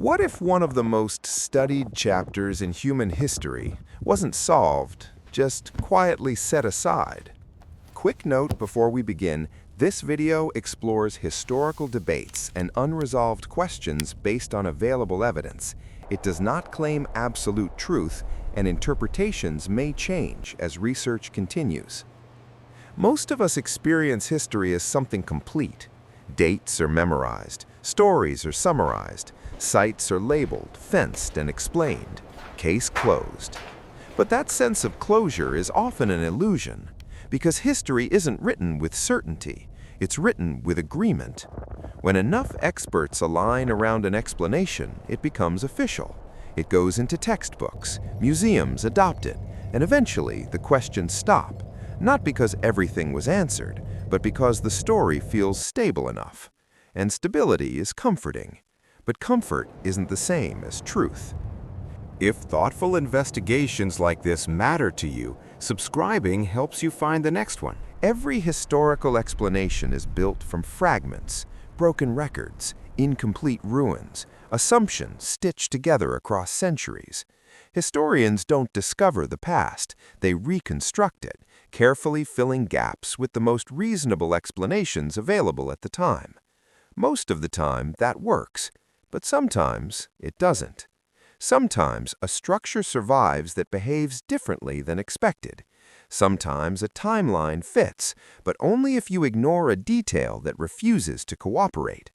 What if one of the most studied chapters in human history wasn't solved, just quietly set aside? Quick note before we begin, this video explores historical debates and unresolved questions based on available evidence. It does not claim absolute truth, and interpretations may change as research continues. Most of us experience history as something complete. Dates are memorized, stories are summarized, sites are labeled, fenced, and explained. Case closed. But that sense of closure is often an illusion, because history isn't written with certainty, it's written with agreement. When enough experts align around an explanation, it becomes official. It goes into textbooks, museums adopt it, and eventually the questions stop, not because everything was answered, but because the story feels stable enough. And stability is comforting. But comfort isn't the same as truth. If thoughtful investigations like this matter to you, subscribing helps you find the next one. Every historical explanation is built from fragments, broken records, incomplete ruins, assumptions stitched together across centuries. Historians don't discover the past, they reconstruct it, carefully filling gaps with the most reasonable explanations available at the time. Most of the time, that works, but sometimes it doesn't. Sometimes a structure survives that behaves differently than expected. Sometimes a timeline fits, but only if you ignore a detail that refuses to cooperate.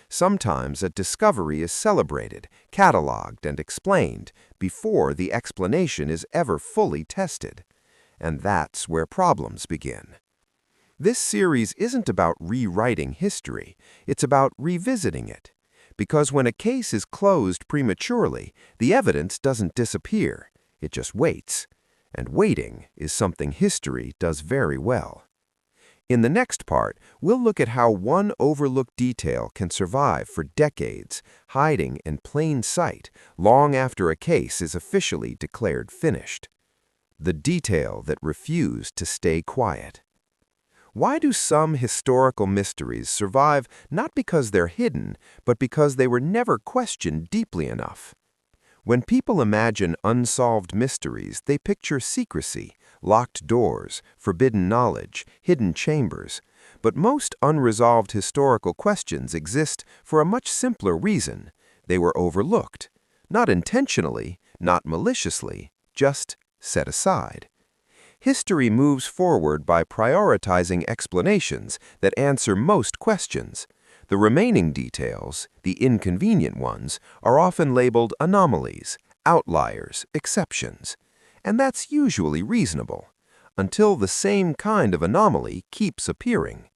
Sometimes a discovery is celebrated, cataloged, and explained before the explanation is ever fully tested. And that's where problems begin. This series isn't about rewriting history, it's about revisiting it. Because when a case is closed prematurely, the evidence doesn't disappear, it just waits. And waiting is something history does very well. In the next part, we'll look at how one overlooked detail can survive for decades, hiding in plain sight long after a case is officially declared finished. The detail that refused to stay quiet. Why do some historical mysteries survive not because they're hidden, but because they were never questioned deeply enough? When people imagine unsolved mysteries, they picture secrecy, locked doors, forbidden knowledge, hidden chambers. But most unresolved historical questions exist for a much simpler reason. They were overlooked. Not intentionally, not maliciously, just set aside. History moves forward by prioritizing explanations that answer most questions. The remaining details, the inconvenient ones, are often labeled anomalies, outliers, exceptions. And that's usually reasonable, until the same kind of anomaly keeps appearing.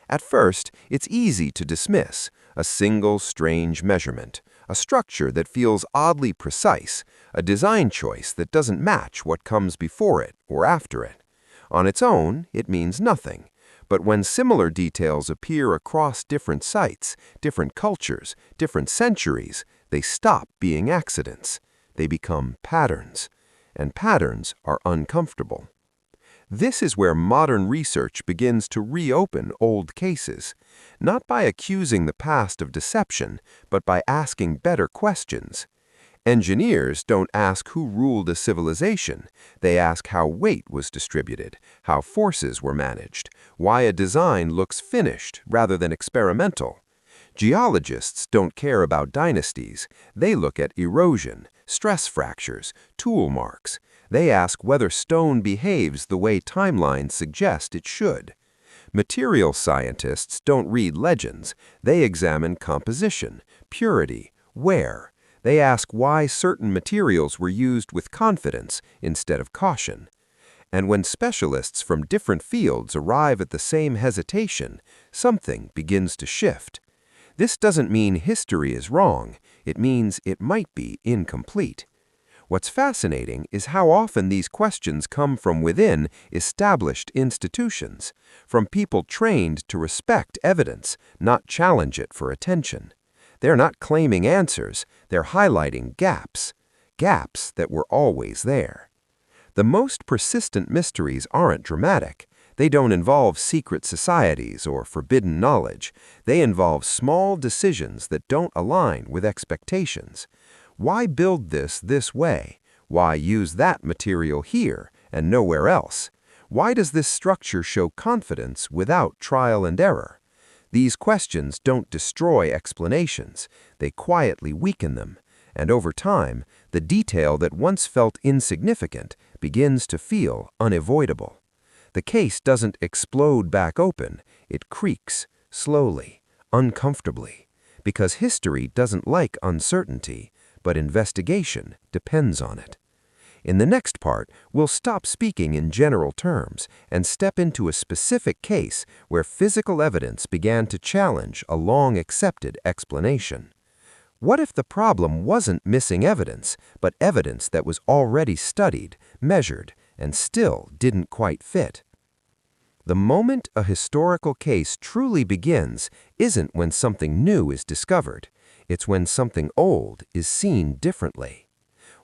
At first, it's easy to dismiss a single strange measurement, a structure that feels oddly precise, a design choice that doesn't match what comes before it or after it. On its own, it means nothing. But when similar details appear across different sites, different cultures, different centuries, they stop being accidents. They become patterns. And patterns are uncomfortable. This is where modern research begins to reopen old cases, not by accusing the past of deception, but by asking better questions. Engineers don't ask who ruled a civilization. They ask how weight was distributed, how forces were managed, why a design looks finished rather than experimental. Geologists don't care about dynasties. They look at erosion, stress fractures, tool marks. They ask whether stone behaves the way timelines suggest it should. Material scientists don't read legends. They examine composition, purity, wear. They ask why certain materials were used with confidence instead of caution. And when specialists from different fields arrive at the same hesitation, something begins to shift. This doesn't mean history is wrong. It means it might be incomplete. What's fascinating is how often these questions come from within established institutions, from people trained to respect evidence, not challenge it for attention. They're not claiming answers, they're highlighting gaps, gaps that were always there. The most persistent mysteries aren't dramatic, They don't involve secret societies or forbidden knowledge. They involve small decisions that don't align with expectations. Why build this way? Why use that material here and nowhere else? Why does this structure show confidence without trial and error? These questions don't destroy explanations, they quietly weaken them, and over time, the detail that once felt insignificant begins to feel unavoidable. The case doesn't explode back open, it creaks, slowly, uncomfortably, because history doesn't like uncertainty, but investigation depends on it. In the next part, we'll stop speaking in general terms and step into a specific case where physical evidence began to challenge a long-accepted explanation. What if the problem wasn't missing evidence, but evidence that was already studied, measured, and still didn't quite fit? The moment a historical case truly begins isn't when something new is discovered. It's when something old is seen differently.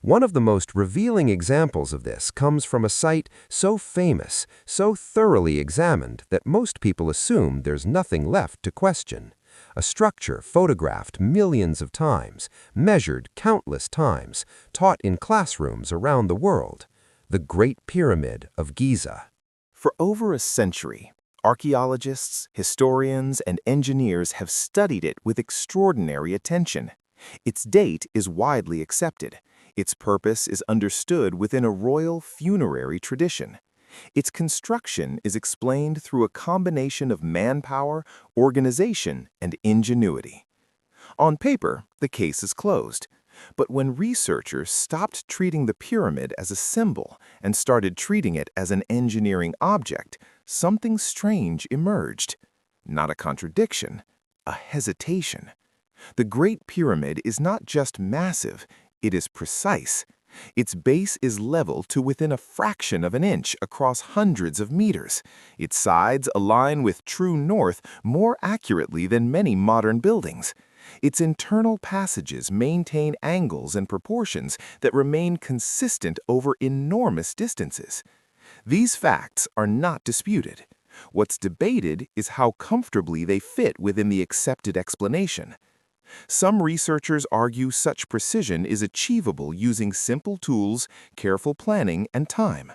One of the most revealing examples of this comes from a site so famous, so thoroughly examined that most people assume there's nothing left to question. A structure photographed millions of times, measured countless times, taught in classrooms around the world. The Great Pyramid of Giza. For over a century, archaeologists, historians, and engineers have studied it with extraordinary attention. Its date is widely accepted. Its purpose is understood within a royal funerary tradition. Its construction is explained through a combination of manpower, organization, and ingenuity. On paper, the case is closed. But when researchers stopped treating the pyramid as a symbol and started treating it as an engineering object, something strange emerged. Not a contradiction, a hesitation. The Great Pyramid is not just massive, it is precise. Its base is level to within a fraction of an inch across hundreds of meters. Its sides align with true north more accurately than many modern buildings. Its internal passages maintain angles and proportions that remain consistent over enormous distances. These facts are not disputed. What's debated is how comfortably they fit within the accepted explanation. Some researchers argue such precision is achievable using simple tools, careful planning, and time.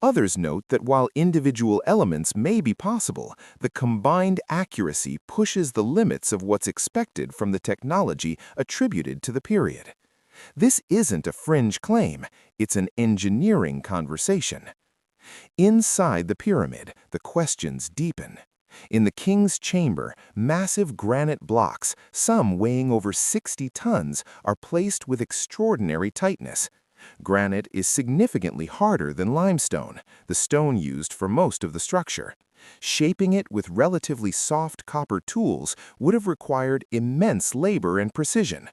Others note that while individual elements may be possible, the combined accuracy pushes the limits of what's expected from the technology attributed to the period. This isn't a fringe claim, it's an engineering conversation. Inside the pyramid, the questions deepen. In the king's chamber, massive granite blocks, some weighing over 60 tons, are placed with extraordinary tightness. Granite is significantly harder than limestone, the stone used for most of the structure. Shaping it with relatively soft copper tools would have required immense labor and precision.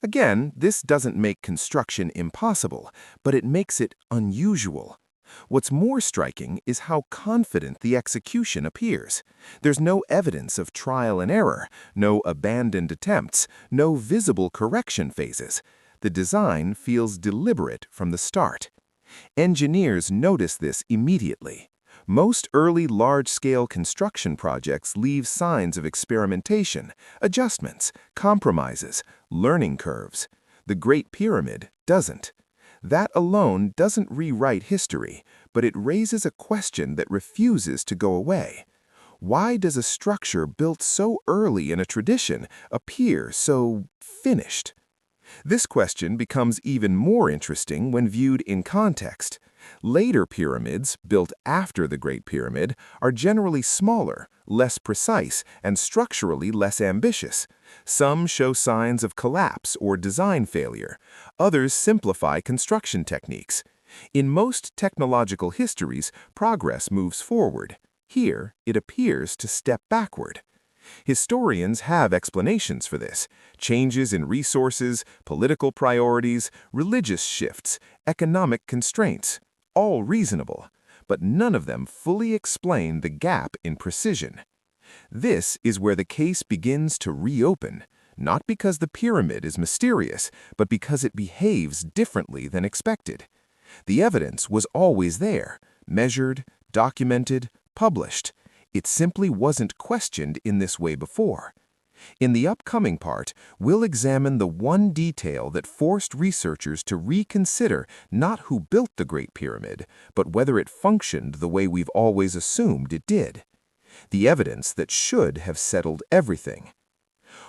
Again, this doesn't make construction impossible, but it makes it unusual. What's more striking is how confident the execution appears. There's no evidence of trial and error, no abandoned attempts, no visible correction phases. The design feels deliberate from the start. Engineers notice this immediately. Most early large-scale construction projects leave signs of experimentation, adjustments, compromises, learning curves. The Great Pyramid doesn't. That alone doesn't rewrite history, but it raises a question that refuses to go away. Why does a structure built so early in a tradition appear so finished? This question becomes even more interesting when viewed in context. Later pyramids, built after the Great Pyramid, are generally smaller, less precise, and structurally less ambitious. Some show signs of collapse or design failure. Others simplify construction techniques. In most technological histories, progress moves forward. Here, it appears to step backward. Historians have explanations for this: changes in resources, political priorities, religious shifts, economic constraints, all reasonable, but none of them fully explain the gap in precision. This is where the case begins to reopen, not because the pyramid is mysterious, but because it behaves differently than expected. The evidence was always there, measured, documented, published. It simply wasn't questioned in this way before. In the upcoming part, we'll examine the one detail that forced researchers to reconsider not who built the Great Pyramid, but whether it functioned the way we've always assumed it did. The evidence that should have settled everything.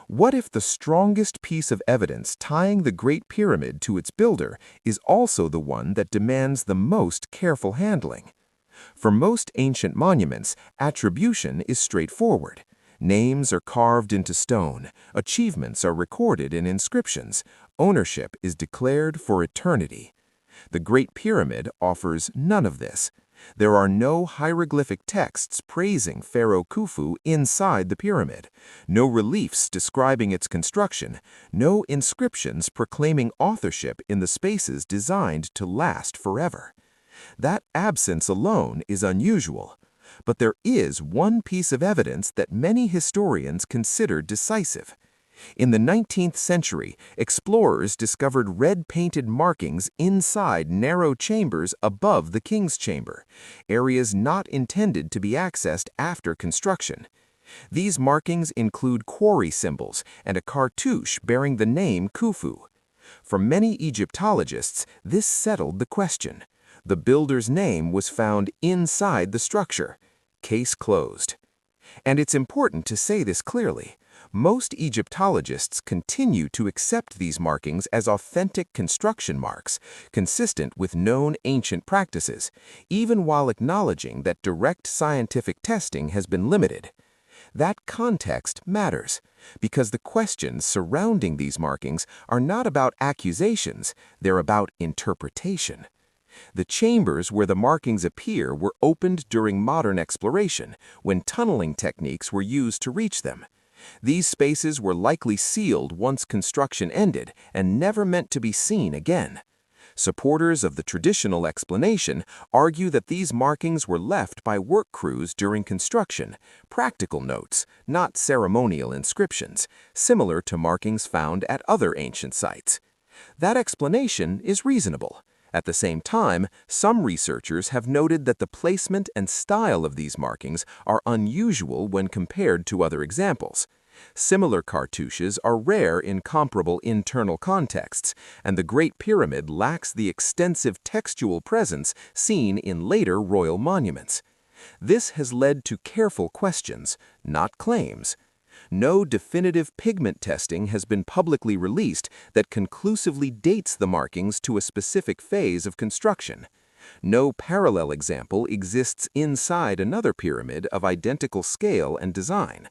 What if the strongest piece of evidence tying the Great Pyramid to its builder is also the one that demands the most careful handling? For most ancient monuments, attribution is straightforward. Names are carved into stone, achievements are recorded in inscriptions, ownership is declared for eternity. The Great Pyramid offers none of this. There are no hieroglyphic texts praising Pharaoh Khufu inside the pyramid, no reliefs describing its construction, no inscriptions proclaiming authorship in the spaces designed to last forever. That absence alone is unusual. But there is one piece of evidence that many historians consider decisive. In the 19th century, explorers discovered red-painted markings inside narrow chambers above the king's chamber, areas not intended to be accessed after construction. These markings include quarry symbols and a cartouche bearing the name Khufu. For many Egyptologists, this settled the question. The builder's name was found inside the structure. Case closed. And it's important to say this clearly. Most Egyptologists continue to accept these markings as authentic construction marks, consistent with known ancient practices, even while acknowledging that direct scientific testing has been limited. That context matters, because the questions surrounding these markings are not about accusations, they're about interpretation. The chambers where the markings appear were opened during modern exploration, when tunneling techniques were used to reach them. These spaces were likely sealed once construction ended and never meant to be seen again. Supporters of the traditional explanation argue that these markings were left by work crews during construction, practical notes, not ceremonial inscriptions, similar to markings found at other ancient sites. That explanation is reasonable. At the same time, some researchers have noted that the placement and style of these markings are unusual when compared to other examples. Similar cartouches are rare in comparable internal contexts, and the Great Pyramid lacks the extensive textual presence seen in later royal monuments. This has led to careful questions, not claims. No definitive pigment testing has been publicly released that conclusively dates the markings to a specific phase of construction. No parallel example exists inside another pyramid of identical scale and design.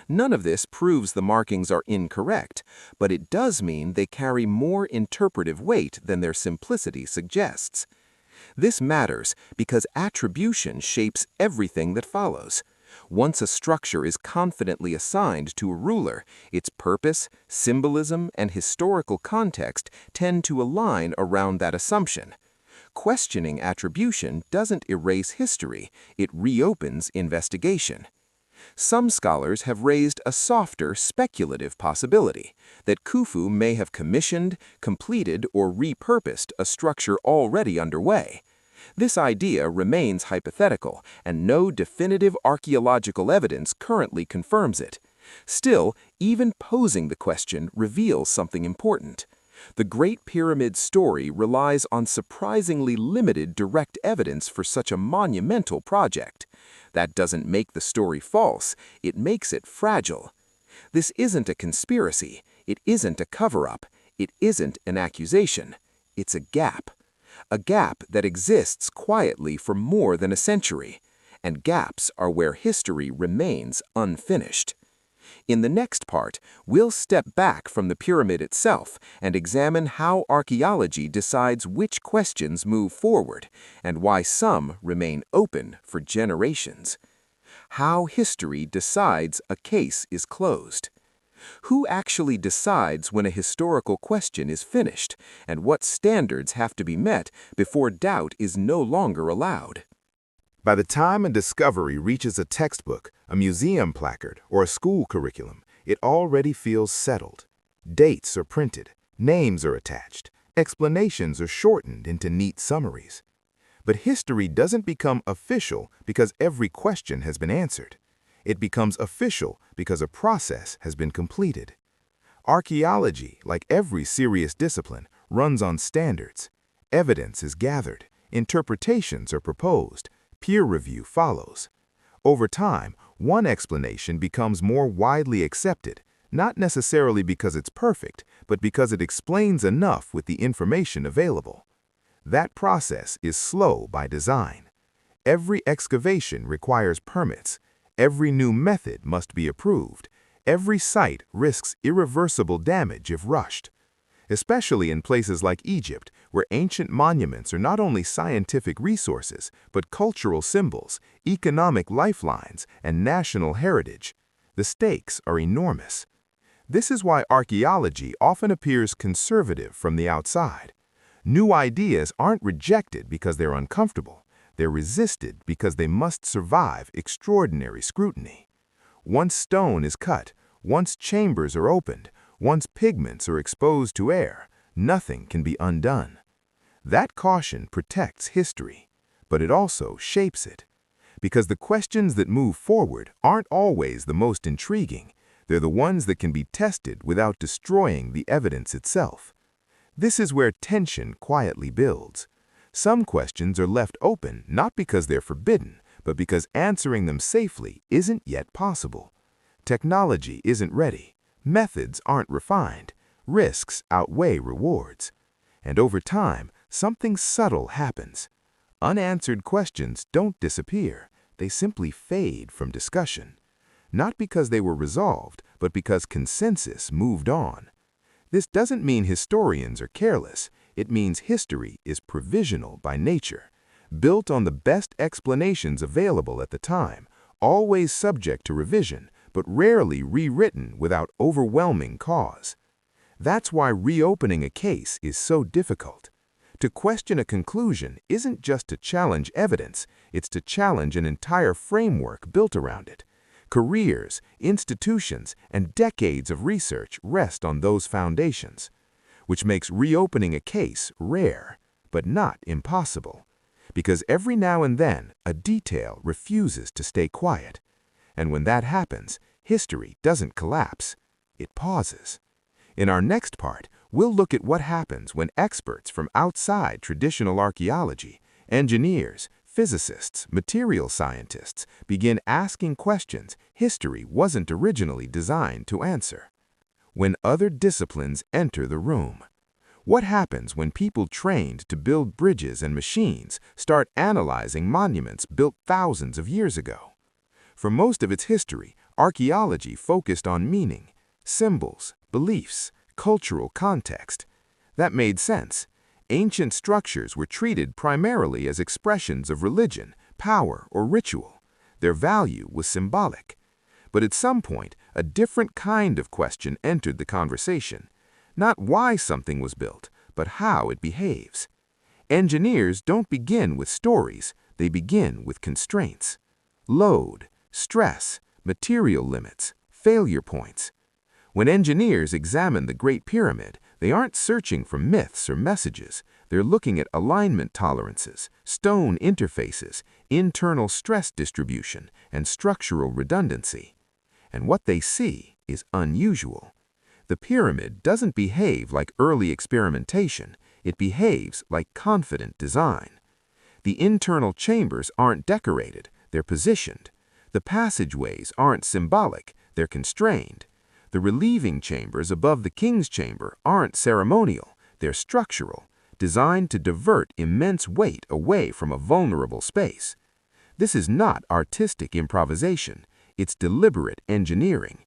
None of this proves the markings are incorrect, but it does mean they carry more interpretive weight than their simplicity suggests. This matters because attribution shapes everything that follows. Once a structure is confidently assigned to a ruler, its purpose, symbolism, and historical context tend to align around that assumption. Questioning attribution doesn't erase history, it reopens investigation. Some scholars have raised a softer, speculative possibility that Khufu may have commissioned, completed, or repurposed a structure already underway. This idea remains hypothetical, and no definitive archaeological evidence currently confirms it. Still, even posing the question reveals something important. The Great Pyramid story relies on surprisingly limited direct evidence for such a monumental project. That doesn't make the story false, it makes it fragile. This isn't a conspiracy, it isn't a cover-up, it isn't an accusation. It's a gap. A gap that exists quietly for more than a century, and gaps are where history remains unfinished. In the next part, we'll step back from the pyramid itself and examine how archaeology decides which questions move forward and why some remain open for generations. How history decides a case is closed. Who actually decides when a historical question is finished, and what standards have to be met before doubt is no longer allowed? By the time a discovery reaches a textbook, a museum placard, or a school curriculum, it already feels settled. Dates are printed, names are attached, explanations are shortened into neat summaries. But history doesn't become official because every question has been answered. It becomes official because a process has been completed. Archaeology, like every serious discipline, runs on standards. Evidence is gathered, interpretations are proposed, peer review follows. Over time, one explanation becomes more widely accepted, not necessarily because it's perfect, but because it explains enough with the information available. That process is slow by design. Every excavation requires permits. Every new method must be approved. Every site risks irreversible damage if rushed. Especially in places like Egypt, where ancient monuments are not only scientific resources, but cultural symbols, economic lifelines, and national heritage. The stakes are enormous. This is why archaeology often appears conservative from the outside. New ideas aren't rejected because they're uncomfortable. They're resisted because they must survive extraordinary scrutiny. Once stone is cut, once chambers are opened, once pigments are exposed to air, nothing can be undone. That caution protects history, but it also shapes it. Because the questions that move forward aren't always the most intriguing. They're the ones that can be tested without destroying the evidence itself. This is where tension quietly builds. Some questions are left open not because they're forbidden, but because answering them safely isn't yet possible. Technology isn't ready. Methods aren't refined. Risks outweigh rewards. And over time, something subtle happens. Unanswered questions don't disappear. They simply fade from discussion. Not because they were resolved, but because consensus moved on. This doesn't mean historians are careless. It means history is provisional by nature, built on the best explanations available at the time, always subject to revision, but rarely rewritten without overwhelming cause. That's why reopening a case is so difficult. To question a conclusion isn't just to challenge evidence, it's to challenge an entire framework built around it. Careers, institutions, and decades of research rest on those foundations, which makes reopening a case rare, but not impossible. Because every now and then, a detail refuses to stay quiet. And when that happens, history doesn't collapse, it pauses. In our next part, we'll look at what happens when experts from outside traditional archaeology, engineers, physicists, material scientists, begin asking questions history wasn't originally designed to answer. When other disciplines enter the room. What happens when people trained to build bridges and machines start analyzing monuments built thousands of years ago? For most of its history, archaeology focused on meaning, symbols, beliefs, cultural context. That made sense. Ancient structures were treated primarily as expressions of religion, power, or ritual. Their value was symbolic. But at some point, a different kind of question entered the conversation. Not why something was built, but how it behaves. Engineers don't begin with stories, they begin with constraints. Load, stress, material limits, failure points. When engineers examine the Great Pyramid, they aren't searching for myths or messages. They're looking at alignment tolerances, stone interfaces, internal stress distribution, and structural redundancy. And what they see is unusual. The pyramid doesn't behave like early experimentation. It behaves like confident design. The internal chambers aren't decorated, they're positioned. The passageways aren't symbolic, they're constrained. The relieving chambers above the king's chamber aren't ceremonial, they're structural, designed to divert immense weight away from a vulnerable space. This is not artistic improvisation, it's deliberate engineering.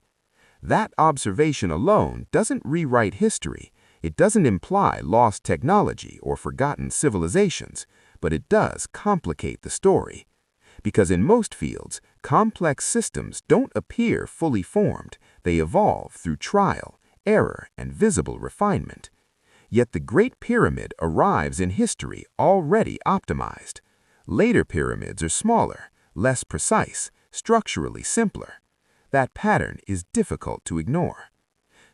That observation alone doesn't rewrite history, it doesn't imply lost technology or forgotten civilizations, but it does complicate the story. Because in most fields, complex systems don't appear fully formed, they evolve through trial, error, and visible refinement. Yet the Great Pyramid arrives in history already optimized. Later pyramids are smaller, less precise, structurally simpler. That pattern is difficult to ignore.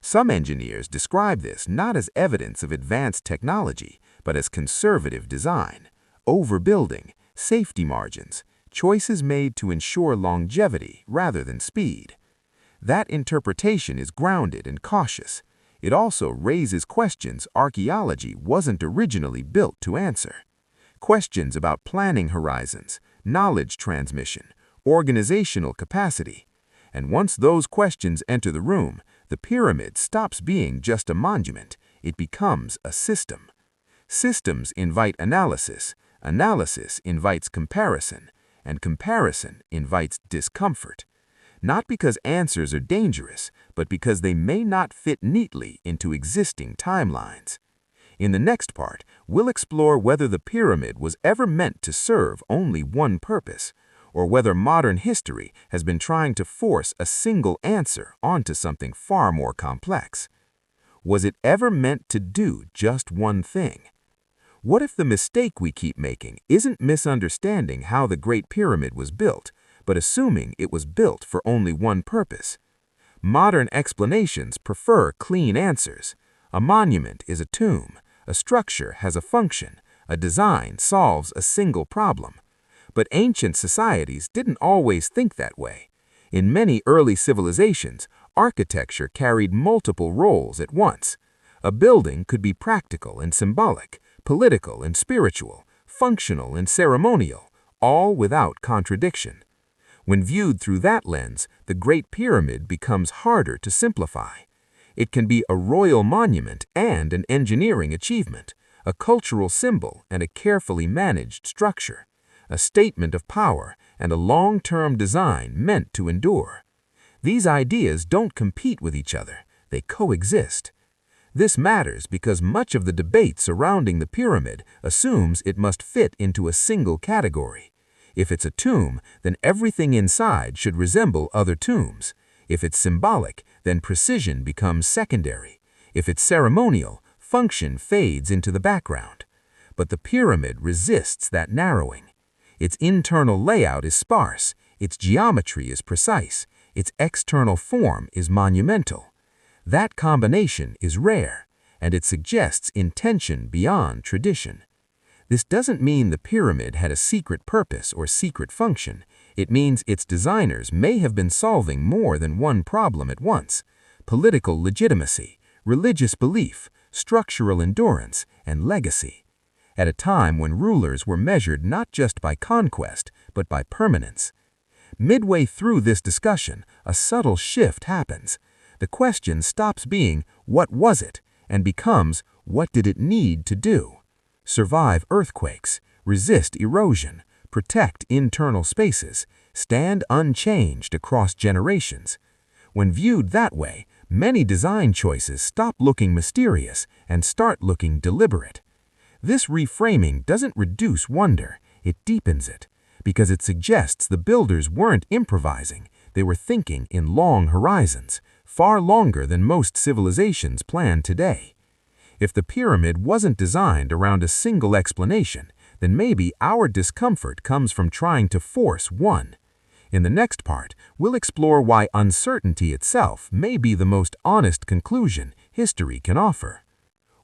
Some engineers describe this not as evidence of advanced technology, but as conservative design. overbuilding, safety margins, choices made to ensure longevity rather than speed. That interpretation is grounded and cautious. It also raises questions archaeology wasn't originally built to answer. Questions about planning horizons, knowledge transmission, organizational capacity. And once those questions enter the room, the pyramid stops being just a monument. It becomes a system. Systems invite analysis, analysis invites comparison, and comparison invites discomfort. Not because answers are dangerous, but because they may not fit neatly into existing timelines. In the next part, we'll explore whether the pyramid was ever meant to serve only one purpose, or whether modern history has been trying to force a single answer onto something far more complex. Was it ever meant to do just one thing? What if the mistake we keep making isn't misunderstanding how the Great Pyramid was built, but assuming it was built for only one purpose? Modern explanations prefer clean answers. A monument is a tomb. A structure has a function. A design solves a single problem. But ancient societies didn't always think that way. In many early civilizations, architecture carried multiple roles at once. A building could be practical and symbolic, political and spiritual, functional and ceremonial, all without contradiction. When viewed through that lens, the Great Pyramid becomes harder to simplify. It can be a royal monument and an engineering achievement, a cultural symbol and a carefully managed structure, a statement of power and a long-term design meant to endure. These ideas don't compete with each other, they coexist. This matters because much of the debate surrounding the pyramid assumes it must fit into a single category. If it's a tomb, then everything inside should resemble other tombs. If it's symbolic, then precision becomes secondary. If it's ceremonial, function fades into the background. But the pyramid resists that narrowing. Its internal layout is sparse, its geometry is precise, its external form is monumental. That combination is rare, and it suggests intention beyond tradition. This doesn't mean the pyramid had a secret purpose or secret function. It means its designers may have been solving more than one problem at once: political legitimacy, religious belief, structural endurance, and legacy. At a time when rulers were measured not just by conquest, but by permanence. Midway through this discussion, a subtle shift happens. The question stops being, what was it, and becomes, what did it need to do? Survive earthquakes, resist erosion, protect internal spaces, stand unchanged across generations. When viewed that way, many design choices stop looking mysterious and start looking deliberate. This reframing doesn't reduce wonder, it deepens it, because it suggests the builders weren't improvising, they were thinking in long horizons, far longer than most civilizations plan today. If the pyramid wasn't designed around a single explanation, then maybe our discomfort comes from trying to force one. In the next part, we'll explore why uncertainty itself may be the most honest conclusion history can offer.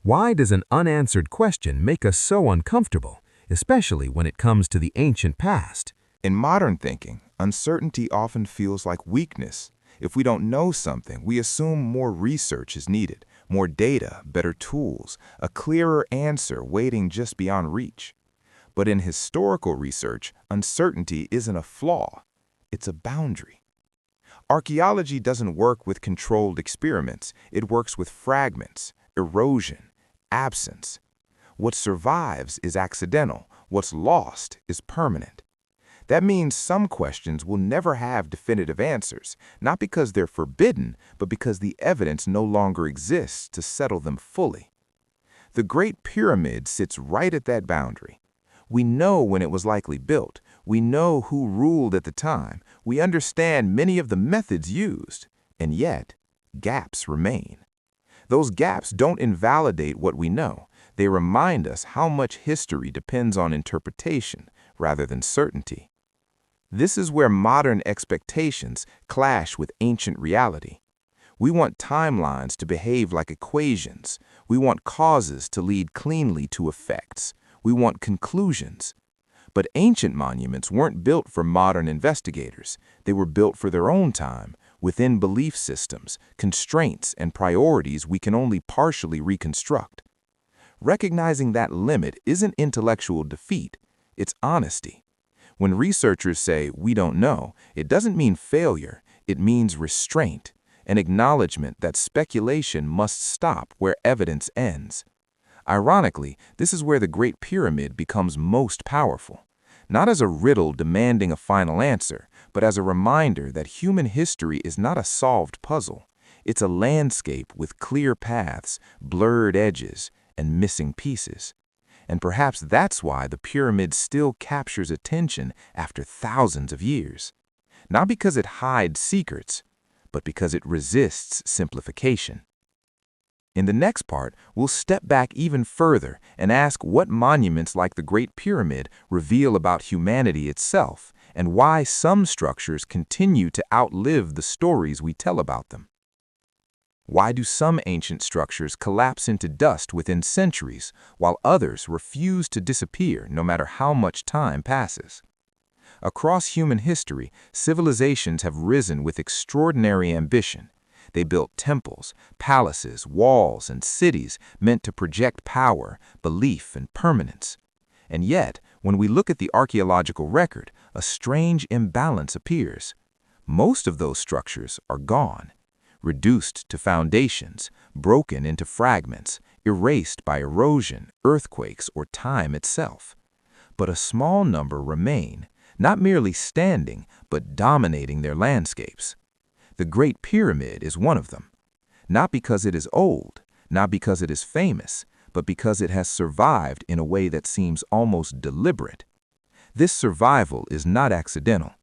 Why does an unanswered question make us so uncomfortable, especially when it comes to the ancient past? In modern thinking, uncertainty often feels like weakness. If we don't know something, we assume more research is needed, more data, better tools, a clearer answer waiting just beyond reach. But in historical research, uncertainty isn't a flaw, it's a boundary. Archaeology doesn't work with controlled experiments, it works with fragments, erosion, absence. What survives is accidental, what's lost is permanent. That means some questions will never have definitive answers, not because they're forbidden, but because the evidence no longer exists to settle them fully. The Great Pyramid sits right at that boundary. We know when it was likely built, we know who ruled at the time, we understand many of the methods used, and yet, gaps remain. Those gaps don't invalidate what we know, they remind us how much history depends on interpretation rather than certainty. This is where modern expectations clash with ancient reality. We want timelines to behave like equations. We want causes to lead cleanly to effects. We want conclusions. But ancient monuments weren't built for modern investigators. They were built for their own time, within belief systems, constraints, and priorities we can only partially reconstruct. Recognizing that limit isn't intellectual defeat, it's honesty. When researchers say, "we don't know," it doesn't mean failure, it means restraint, an acknowledgement that speculation must stop where evidence ends. Ironically, this is where the Great Pyramid becomes most powerful. Not as a riddle demanding a final answer, but as a reminder that human history is not a solved puzzle. It's a landscape with clear paths, blurred edges, and missing pieces. And perhaps that's why the pyramid still captures attention after thousands of years. Not because it hides secrets, but because it resists simplification. In the next part, we'll step back even further and ask what monuments like the Great Pyramid reveal about humanity itself, and why some structures continue to outlive the stories we tell about them. Why do some ancient structures collapse into dust within centuries, while others refuse to disappear no matter how much time passes? Across human history, civilizations have risen with extraordinary ambition. They built temples, palaces, walls, and cities meant to project power, belief, and permanence. And yet, when we look at the archaeological record, a strange imbalance appears. Most of those structures are gone, reduced to foundations, broken into fragments, erased by erosion, earthquakes, or time itself. But a small number remain, not merely standing, but dominating their landscapes. The Great Pyramid is one of them. Not because it is old, not because it is famous, but because it has survived in a way that seems almost deliberate. This survival is not accidental.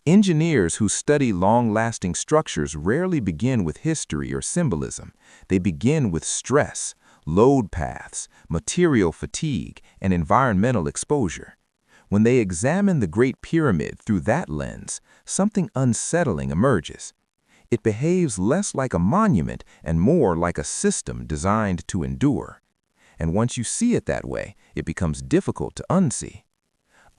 Engineers who study long-lasting structures rarely begin with history or symbolism. They begin with stress, load paths, material fatigue, and environmental exposure. When they examine the Great Pyramid through that lens, something unsettling emerges. It behaves less like a monument and more like a system designed to endure. And once you see it that way, it becomes difficult to unsee.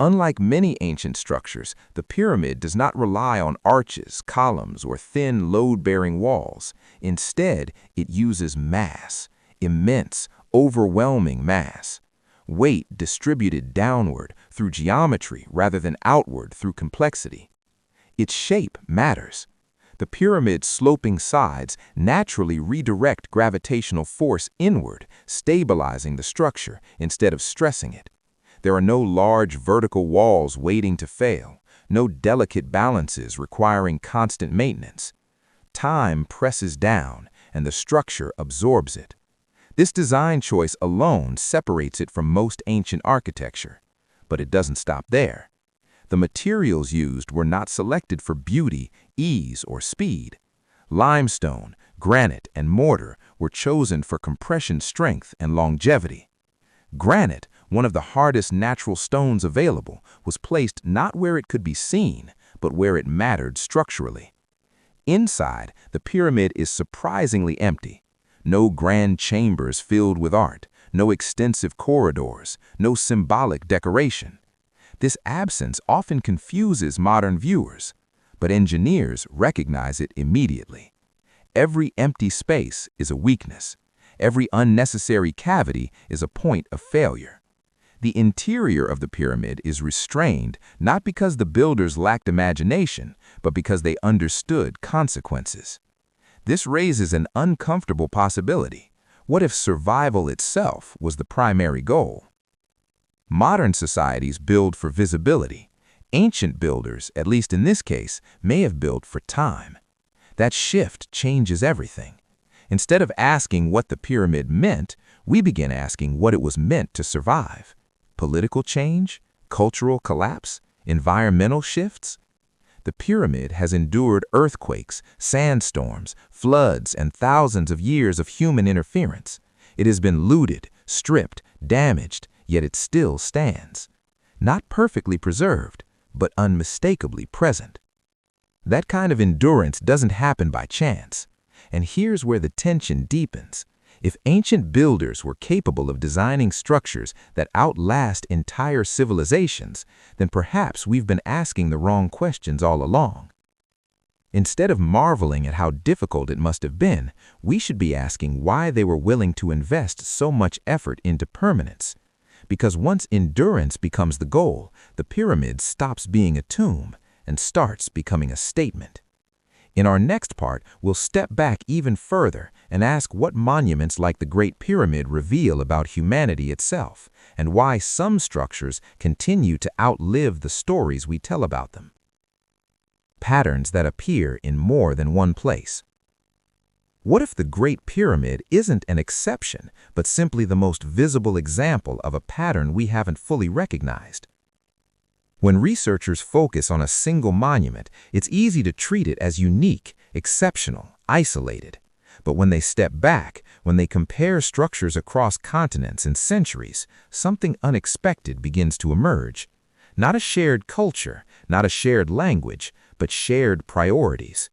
Unlike many ancient structures, the pyramid does not rely on arches, columns, or thin, load-bearing walls. Instead, it uses mass, immense, overwhelming mass. Weight distributed downward through geometry rather than outward through complexity. Its shape matters. The pyramid's sloping sides naturally redirect gravitational force inward, stabilizing the structure instead of stressing it. There are no large vertical walls waiting to fail, no delicate balances requiring constant maintenance. Time presses down, and the structure absorbs it. This design choice alone separates it from most ancient architecture. But it doesn't stop there. The materials used were not selected for beauty, ease, or speed. Limestone, granite, and mortar were chosen for compression strength and longevity. Granite, one of the hardest natural stones available, was placed not where it could be seen, but where it mattered structurally. Inside, the pyramid is surprisingly empty. No grand chambers filled with art, no extensive corridors, no symbolic decoration. This absence often confuses modern viewers, but engineers recognize it immediately. Every empty space is a weakness. Every unnecessary cavity is a point of failure. The interior of the pyramid is restrained not because the builders lacked imagination, but because they understood consequences. This raises an uncomfortable possibility. What if survival itself was the primary goal? Modern societies build for visibility. Ancient builders, at least in this case, may have built for time. That shift changes everything. Instead of asking what the pyramid meant, we begin asking what it was meant to survive. Political change? Cultural collapse? Environmental shifts? The pyramid has endured earthquakes, sandstorms, floods, and thousands of years of human interference. It has been looted, stripped, damaged, yet it still stands. Not perfectly preserved, but unmistakably present. That kind of endurance doesn't happen by chance. And here's where the tension deepens. If ancient builders were capable of designing structures that outlast entire civilizations, then perhaps we've been asking the wrong questions all along. Instead of marveling at how difficult it must have been, we should be asking why they were willing to invest so much effort into permanence. Because once endurance becomes the goal, the pyramid stops being a tomb and starts becoming a statement. In our next part, we'll step back even further and ask what monuments like the Great Pyramid reveal about humanity itself, and why some structures continue to outlive the stories we tell about them. Patterns that appear in more than one place. What if the Great Pyramid isn't an exception, but simply the most visible example of a pattern we haven't fully recognized? When researchers focus on a single monument, it's easy to treat it as unique, exceptional, isolated. But when they step back, when they compare structures across continents and centuries, something unexpected begins to emerge. Not a shared culture, not a shared language, but shared priorities.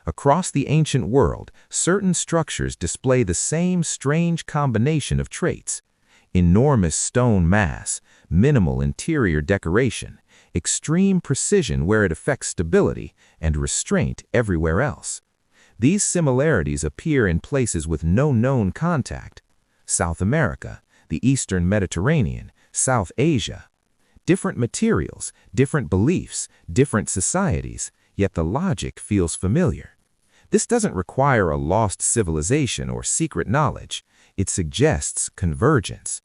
Across the ancient world, certain structures display the same strange combination of traits: enormous stone mass, minimal interior decoration, extreme precision where it affects stability, and restraint everywhere else. These similarities appear in places with no known contact: South America, the Eastern Mediterranean, South Asia. Different materials, different beliefs, different societies, yet the logic feels familiar. This doesn't require a lost civilization or secret knowledge. It suggests convergence.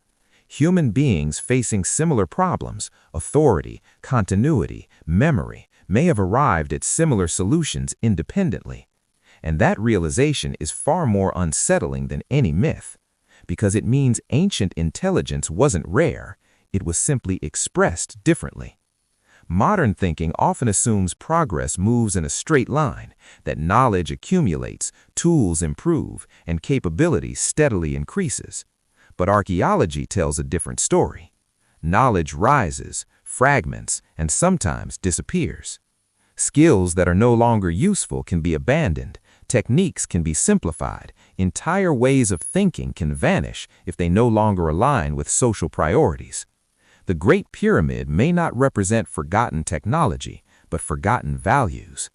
Human beings facing similar problems, authority, continuity, memory, may have arrived at similar solutions independently. And that realization is far more unsettling than any myth, because it means ancient intelligence wasn't rare, it was simply expressed differently. Modern thinking often assumes progress moves in a straight line, that knowledge accumulates, tools improve, and capability steadily increases. But archaeology tells a different story. Knowledge rises, fragments, and sometimes disappears. Skills that are no longer useful can be abandoned, techniques can be simplified, entire ways of thinking can vanish if they no longer align with social priorities. The Great Pyramid may not represent forgotten technology, but forgotten values.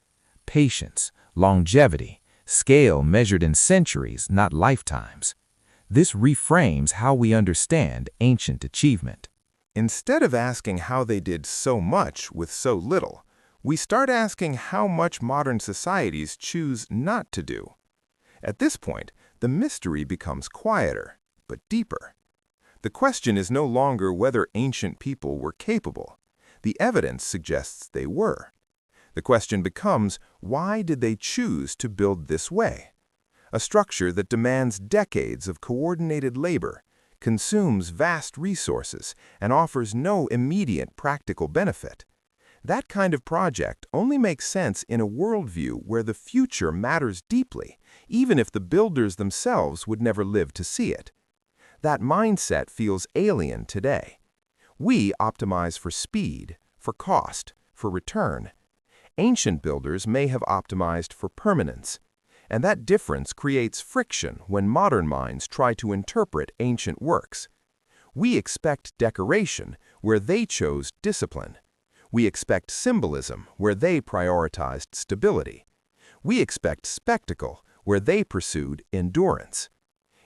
Patience, longevity, scale measured in centuries, not lifetimes. This reframes how we understand ancient achievement. Instead of asking how they did so much with so little, we start asking how much modern societies choose not to do. At this point, the mystery becomes quieter, but deeper. The question is no longer whether ancient people were capable. The evidence suggests they were. The question becomes, why did they choose to build this way? A structure that demands decades of coordinated labor, consumes vast resources, and offers no immediate practical benefit. That kind of project only makes sense in a worldview where the future matters deeply, even if the builders themselves would never live to see it. That mindset feels alien today. We optimize for speed, for cost, for return. Ancient builders may have optimized for permanence. And that difference creates friction when modern minds try to interpret ancient works. We expect decoration where they chose discipline. We expect symbolism where they prioritized stability. We expect spectacle where they pursued endurance.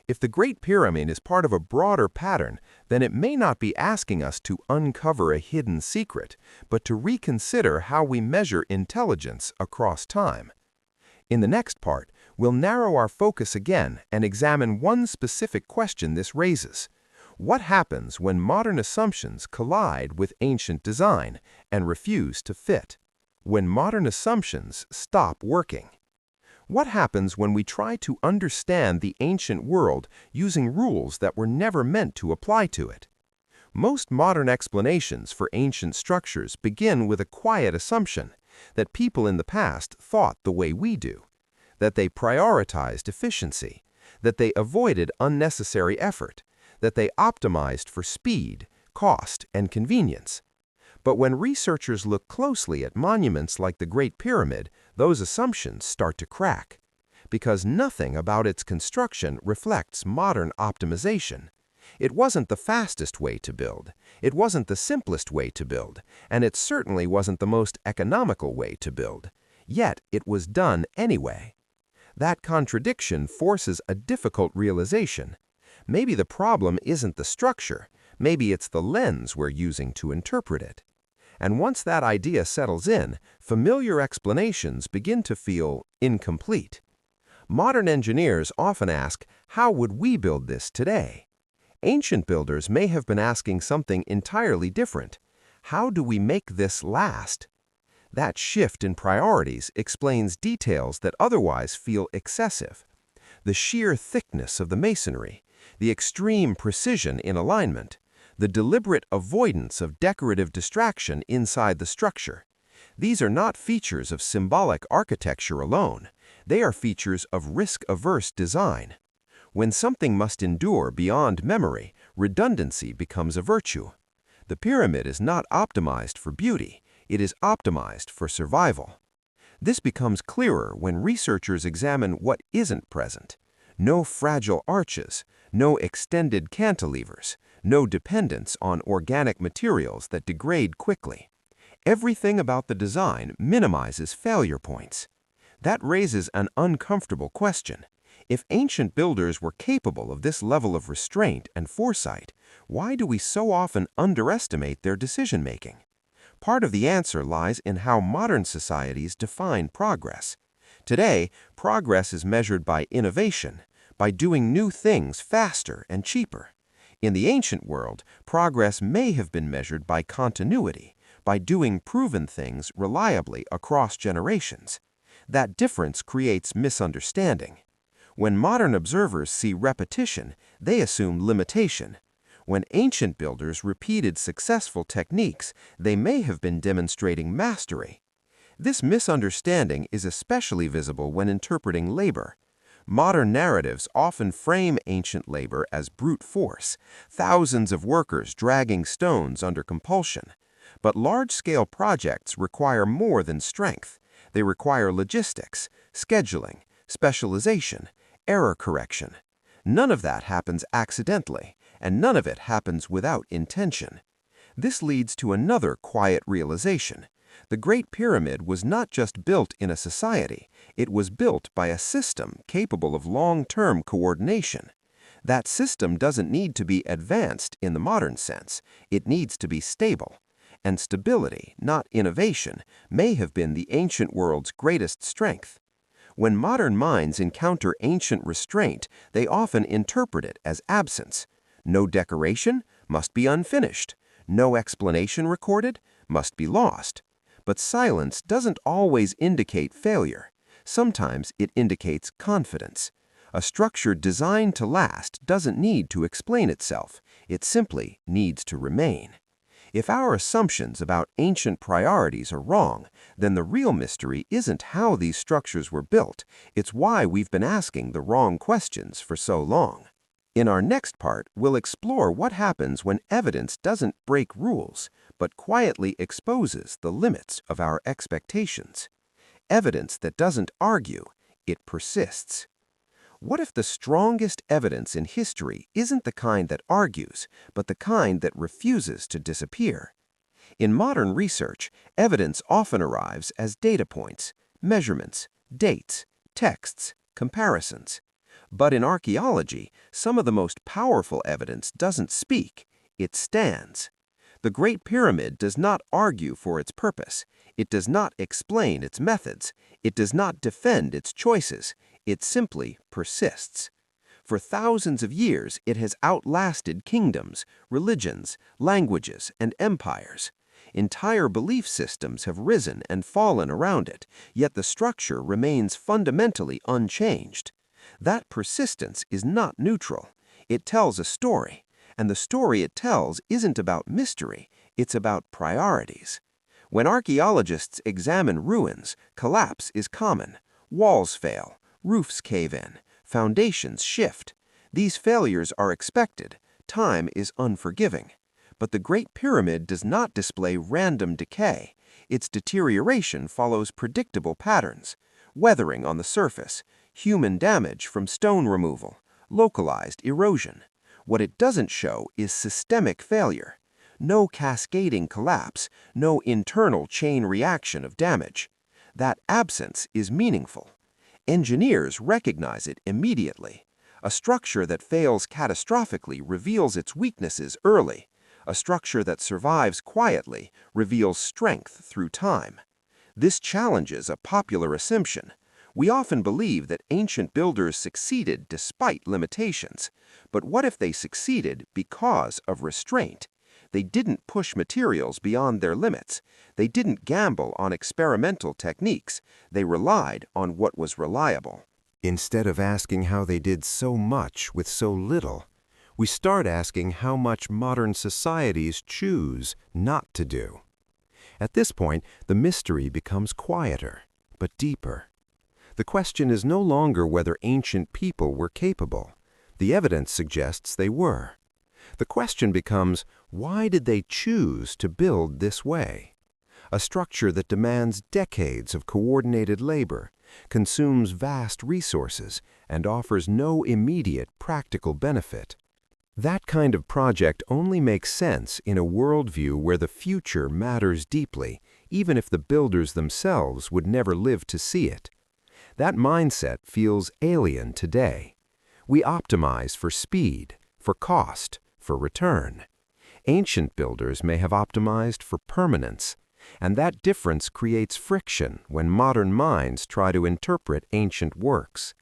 If the Great Pyramid is part of a broader pattern, then it may not be asking us to uncover a hidden secret, but to reconsider how we measure intelligence across time. In the next part, we'll narrow our focus again and examine one specific question this raises. What happens when modern assumptions collide with ancient design and refuse to fit? When modern assumptions stop working? What happens when we try to understand the ancient world using rules that were never meant to apply to it? Most modern explanations for ancient structures begin with a quiet assumption that people in the past thought the way we do, that they prioritized efficiency, that they avoided unnecessary effort, that they optimized for speed, cost, and convenience. But when researchers look closely at monuments like the Great Pyramid, those assumptions start to crack. because nothing about its construction reflects modern optimization. It wasn't the fastest way to build, it wasn't the simplest way to build, and it certainly wasn't the most economical way to build. Yet it was done anyway. That contradiction forces a difficult realization. Maybe the problem isn't the structure, maybe it's the lens we're using to interpret it. And once that idea settles in, familiar explanations begin to feel incomplete. Modern engineers often ask, how would we build this today? Ancient builders may have been asking something entirely different. How do we make this last? That shift in priorities explains details that otherwise feel excessive. The sheer thickness of the masonry, the extreme precision in alignment, the deliberate avoidance of decorative distraction inside the structure. These are not features of symbolic architecture alone. They are features of risk-averse design. When something must endure beyond memory, redundancy becomes a virtue. The pyramid is not optimized for beauty, it is optimized for survival. This becomes clearer when researchers examine what isn't present. No fragile arches, no extended cantilevers, no dependence on organic materials that degrade quickly. Everything about the design minimizes failure points. That raises an uncomfortable question. If ancient builders were capable of this level of restraint and foresight, why do we so often underestimate their decision-making? Part of the answer lies in how modern societies define progress. Today, progress is measured by innovation, by doing new things faster and cheaper. In the ancient world, progress may have been measured by continuity, by doing proven things reliably across generations. That difference creates misunderstanding. When modern observers see repetition, they assume limitation. When ancient builders repeated successful techniques, they may have been demonstrating mastery. This misunderstanding is especially visible when interpreting labor. Modern narratives often frame ancient labor as brute force, thousands of workers dragging stones under compulsion. But large-scale projects require more than strength. They require logistics, scheduling, specialization, error correction. None of that happens accidentally, and none of it happens without intention. This leads to another quiet realization. The Great Pyramid was not just built in a society, it was built by a system capable of long-term coordination. That system doesn't need to be advanced in the modern sense, it needs to be stable. And stability, not innovation, may have been the ancient world's greatest strength. When modern minds encounter ancient restraint, they often interpret it as absence. No decoration must be unfinished. No explanation recorded must be lost. But silence doesn't always indicate failure. Sometimes it indicates confidence. A structure designed to last doesn't need to explain itself. It simply needs to remain. If our assumptions about ancient priorities are wrong, then the real mystery isn't how these structures were built, it's why we've been asking the wrong questions for so long. In our next part, we'll explore what happens when evidence doesn't break rules, but quietly exposes the limits of our expectations. Evidence that doesn't argue, it persists. What if the strongest evidence in history isn't the kind that argues, but the kind that refuses to disappear? In modern research, evidence often arrives as data points, measurements, dates, texts, comparisons. But in archaeology, some of the most powerful evidence doesn't speak, it stands. The Great Pyramid does not argue for its purpose. It does not explain its methods. It does not defend its choices. It simply persists. For thousands of years, it has outlasted kingdoms, religions, languages, and empires. Entire belief systems have risen and fallen around it, yet the structure remains fundamentally unchanged. That persistence is not neutral. It tells a story, and the story it tells isn't about mystery, it's about priorities. When archaeologists examine ruins, collapse is common. Walls fail, roofs cave in, foundations shift. These failures are expected. Time is unforgiving. But the Great Pyramid does not display random decay. Its deterioration follows predictable patterns. Weathering on the surface, human damage from stone removal, localized erosion. What it doesn't show is systemic failure. No cascading collapse, no internal chain reaction of damage. That absence is meaningful. Engineers recognize it immediately. A structure that fails catastrophically reveals its weaknesses early. A structure that survives quietly reveals strength through time. This challenges a popular assumption. We often believe that ancient builders succeeded despite limitations. But what if they succeeded because of restraint? They didn't push materials beyond their limits. They didn't gamble on experimental techniques. They relied on what was reliable. Instead of asking how they did so much with so little, we start asking how much modern societies choose not to do. At this point, the mystery becomes quieter, but deeper. The question is no longer whether ancient people were capable. The evidence suggests they were. The question becomes, why did they choose to build this way? A structure that demands decades of coordinated labor, consumes vast resources, and offers no immediate practical benefit. That kind of project only makes sense in a worldview where the future matters deeply, even if the builders themselves would never live to see it. That mindset feels alien today. We optimize for speed, for cost, for return. Ancient builders may have optimized for permanence, and that difference creates friction when modern minds try to interpret ancient works.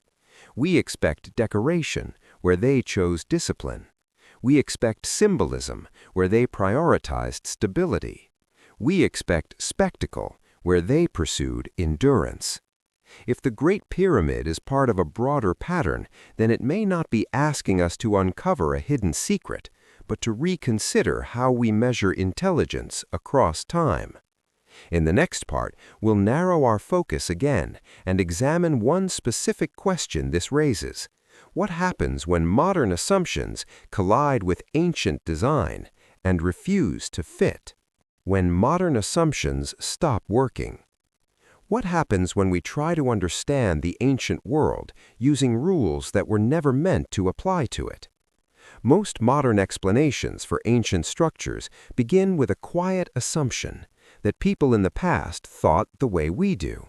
We expect decoration where they chose discipline. We expect symbolism where they prioritized stability. We expect spectacle where they pursued endurance. If the Great Pyramid is part of a broader pattern, then it may not be asking us to uncover a hidden secret, but to reconsider how we measure intelligence across time. In the next part, we'll narrow our focus again and examine one specific question this raises. What happens when modern assumptions collide with ancient design and refuse to fit? When modern assumptions stop working? What happens when we try to understand the ancient world using rules that were never meant to apply to it? Most modern explanations for ancient structures begin with a quiet assumption that people in the past thought the way we do,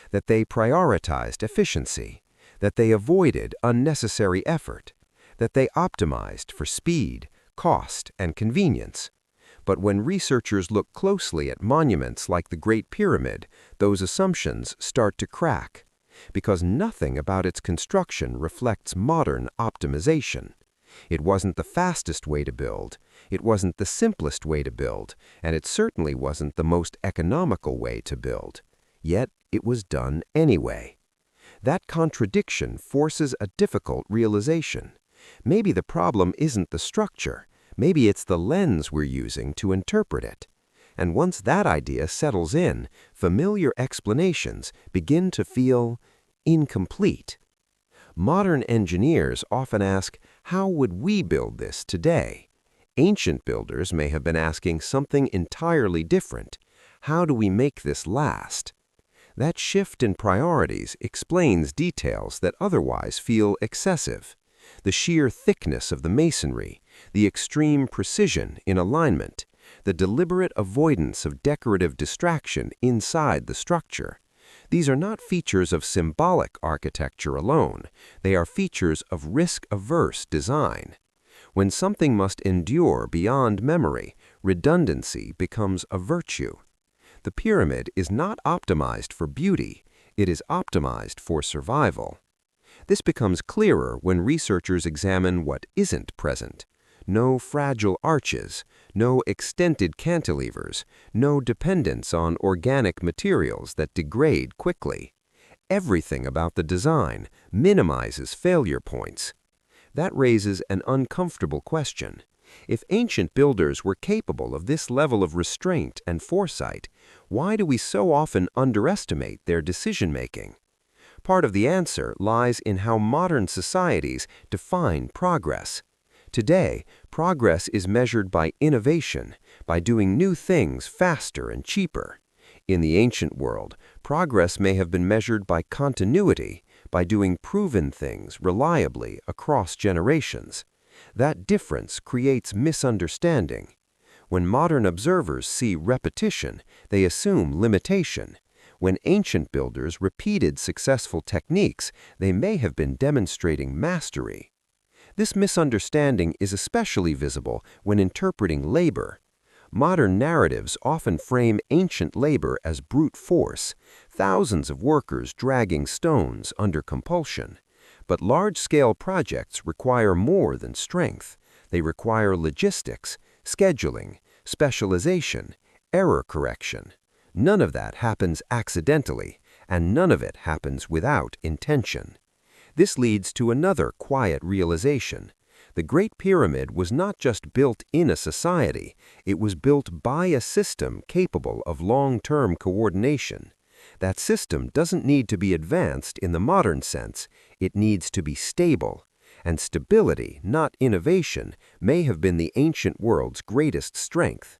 that they prioritized efficiency, that they avoided unnecessary effort, that they optimized for speed, cost, and convenience. But when researchers look closely at monuments like the Great Pyramid, those assumptions start to crack, because nothing about its construction reflects modern optimization. It wasn't the fastest way to build, it wasn't the simplest way to build, and it certainly wasn't the most economical way to build. Yet it was done anyway. That contradiction forces a difficult realization. Maybe the problem isn't the structure. Maybe it's the lens we're using to interpret it. And once that idea settles in, familiar explanations begin to feel incomplete. Modern engineers often ask, how would we build this today? Ancient builders may have been asking something entirely different. How do we make this last? That shift in priorities explains details that otherwise feel excessive. The sheer thickness of the masonry, the extreme precision in alignment, the deliberate avoidance of decorative distraction inside the structure. These are not features of symbolic architecture alone. They are features of risk-averse design. When something must endure beyond memory, redundancy becomes a virtue. The pyramid is not optimized for beauty, it is optimized for survival. This becomes clearer when researchers examine what isn't present. No fragile arches, no extended cantilevers, no dependence on organic materials that degrade quickly. Everything about the design minimizes failure points. That raises an uncomfortable question. If ancient builders were capable of this level of restraint and foresight, why do we so often underestimate their decision-making? Part of the answer lies in how modern societies define progress. Today, progress is measured by innovation, by doing new things faster and cheaper. In the ancient world, progress may have been measured by continuity, by doing proven things reliably across generations. That difference creates misunderstanding. When modern observers see repetition, they assume limitation. When ancient builders repeated successful techniques, they may have been demonstrating mastery. This misunderstanding is especially visible when interpreting labor. Modern narratives often frame ancient labor as brute force, thousands of workers dragging stones under compulsion. But large-scale projects require more than strength. They require logistics, scheduling, specialization, error correction. None of that happens accidentally, and none of it happens without intention. This leads to another quiet realization. The Great Pyramid was not just built in a society, it was built by a system capable of long-term coordination. That system doesn't need to be advanced in the modern sense, it needs to be stable. And stability, not innovation, may have been the ancient world's greatest strength.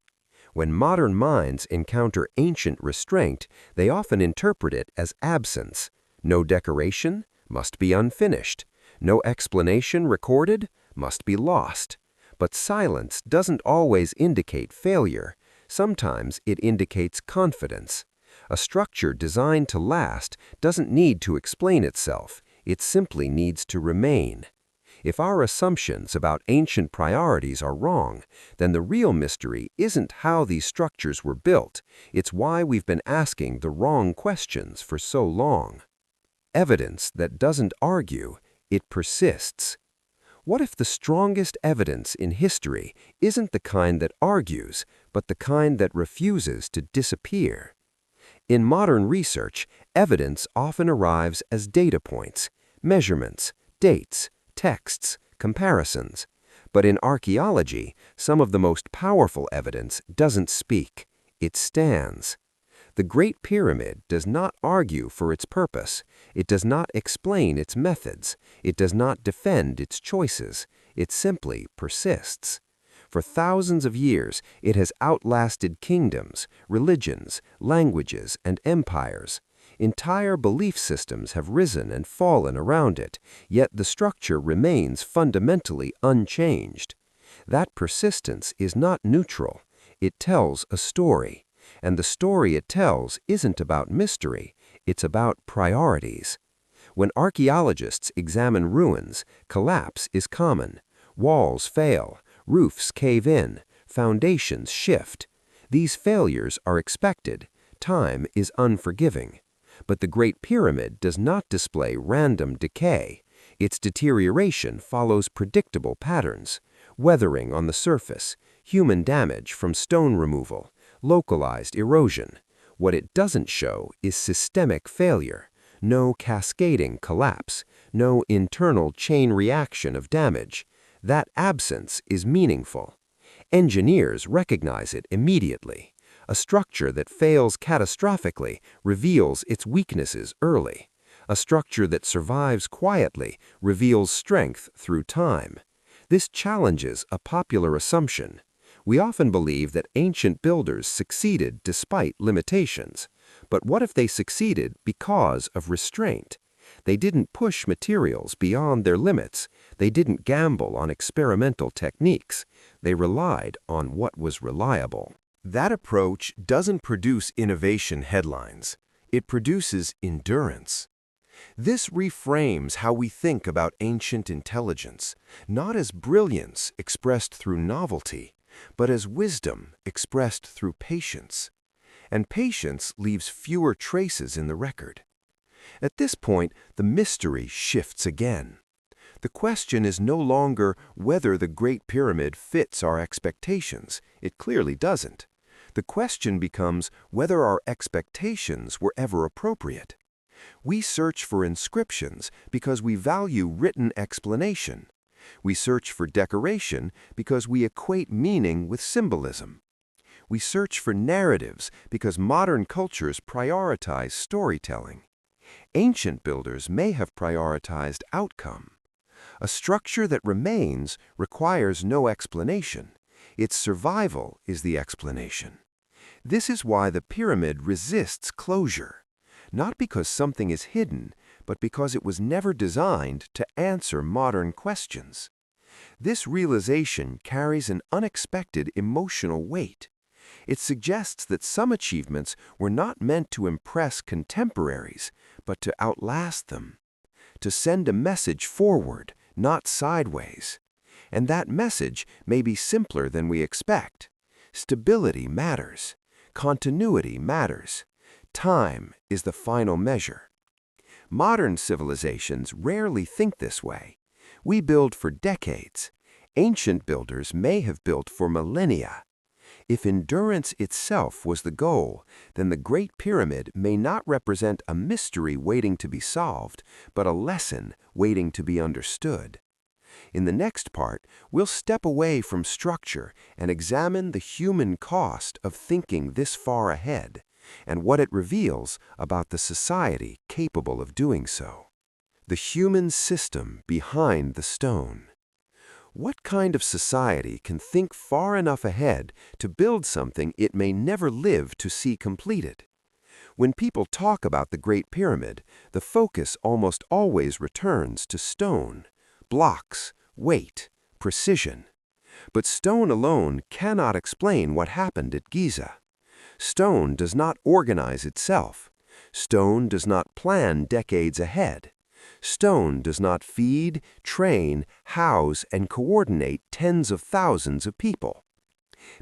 When modern minds encounter ancient restraint, they often interpret it as absence. No decoration? Must be unfinished. No explanation recorded? Must be lost. But silence doesn't always indicate failure. Sometimes it indicates confidence. A structure designed to last doesn't need to explain itself. It simply needs to remain. If our assumptions about ancient priorities are wrong, then the real mystery isn't how these structures were built. It's why we've been asking the wrong questions for so long. Evidence that doesn't argue, it persists. What if the strongest evidence in history isn't the kind that argues, but the kind that refuses to disappear? In modern research, evidence often arrives as data points, measurements, dates, texts, comparisons. But in archaeology, some of the most powerful evidence doesn't speak, it stands. The Great Pyramid does not argue for its purpose. It does not explain its methods. It does not defend its choices. It simply persists. For thousands of years, it has outlasted kingdoms, religions, languages, and empires. Entire belief systems have risen and fallen around it, yet the structure remains fundamentally unchanged. That persistence is not neutral. It tells a story. And the story it tells isn't about mystery, it's about priorities. When archaeologists examine ruins, collapse is common. Walls fail, roofs cave in, foundations shift. These failures are expected. Time is unforgiving. But the Great Pyramid does not display random decay. Its deterioration follows predictable patterns: weathering on the surface, human damage from stone removal, localized erosion. What it doesn't show is systemic failure, no cascading collapse, no internal chain reaction of damage. That absence is meaningful. Engineers recognize it immediately. A structure that fails catastrophically reveals its weaknesses early. A structure that survives quietly reveals strength through time. This challenges a popular assumption. We often believe that ancient builders succeeded despite limitations. But what if they succeeded because of restraint? They didn't push materials beyond their limits. They didn't gamble on experimental techniques. They relied on what was reliable. That approach doesn't produce innovation headlines. It produces endurance. This reframes how we think about ancient intelligence, not as brilliance expressed through novelty, but as wisdom expressed through patience. And patience leaves fewer traces in the record. At this point, the mystery shifts again. The question is no longer whether the Great Pyramid fits our expectations. It clearly doesn't. The question becomes whether our expectations were ever appropriate. We search for inscriptions because we value written explanation. We search for decoration because we equate meaning with symbolism. We search for narratives because modern cultures prioritize storytelling. Ancient builders may have prioritized outcome. A structure that remains requires no explanation. Its survival is the explanation. This is why the pyramid resists closure. Not because something is hidden, but because it was never designed to answer modern questions. This realization carries an unexpected emotional weight. It suggests that some achievements were not meant to impress contemporaries, but to outlast them, to send a message forward, not sideways. And that message may be simpler than we expect. Stability matters. Continuity matters. Time is the final measure. Modern civilizations rarely think this way. We build for decades. Ancient builders may have built for millennia. If endurance itself was the goal, then the Great Pyramid may not represent a mystery waiting to be solved, but a lesson waiting to be understood. In the next part, we'll step away from structure and examine the human cost of thinking this far ahead, and what it reveals about the society capable of doing so. The human system behind the stone. What kind of society can think far enough ahead to build something it may never live to see completed? When people talk about the Great Pyramid, the focus almost always returns to stone, blocks, weight, precision. But stone alone cannot explain what happened at Giza. Stone does not organize itself. Stone does not plan decades ahead. Stone does not feed, train, house, and coordinate tens of thousands of people.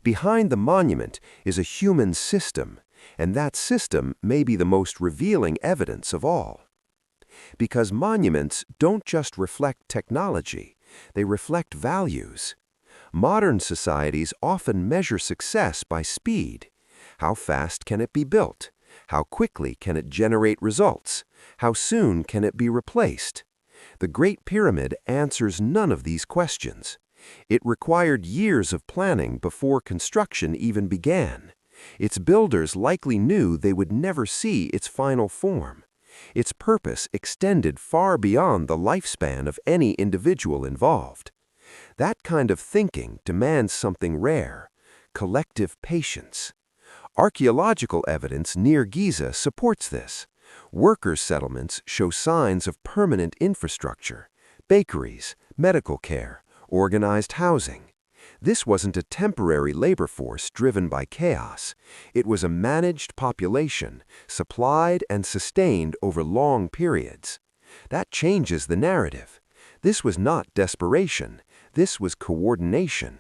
Behind the monument is a human system, and that system may be the most revealing evidence of all. Because monuments don't just reflect technology, they reflect values. Modern societies often measure success by speed. How fast can it be built? How quickly can it generate results? How soon can it be replaced? The Great Pyramid answers none of these questions. It required years of planning before construction even began. Its builders likely knew they would never see its final form. Its purpose extended far beyond the lifespan of any individual involved. That kind of thinking demands something rare: collective patience. Archaeological evidence near Giza supports this. Worker settlements show signs of permanent infrastructure: bakeries, medical care, organized housing. This wasn't a temporary labor force driven by chaos. It was a managed population, supplied and sustained over long periods. That changes the narrative. This was not desperation. This was coordination.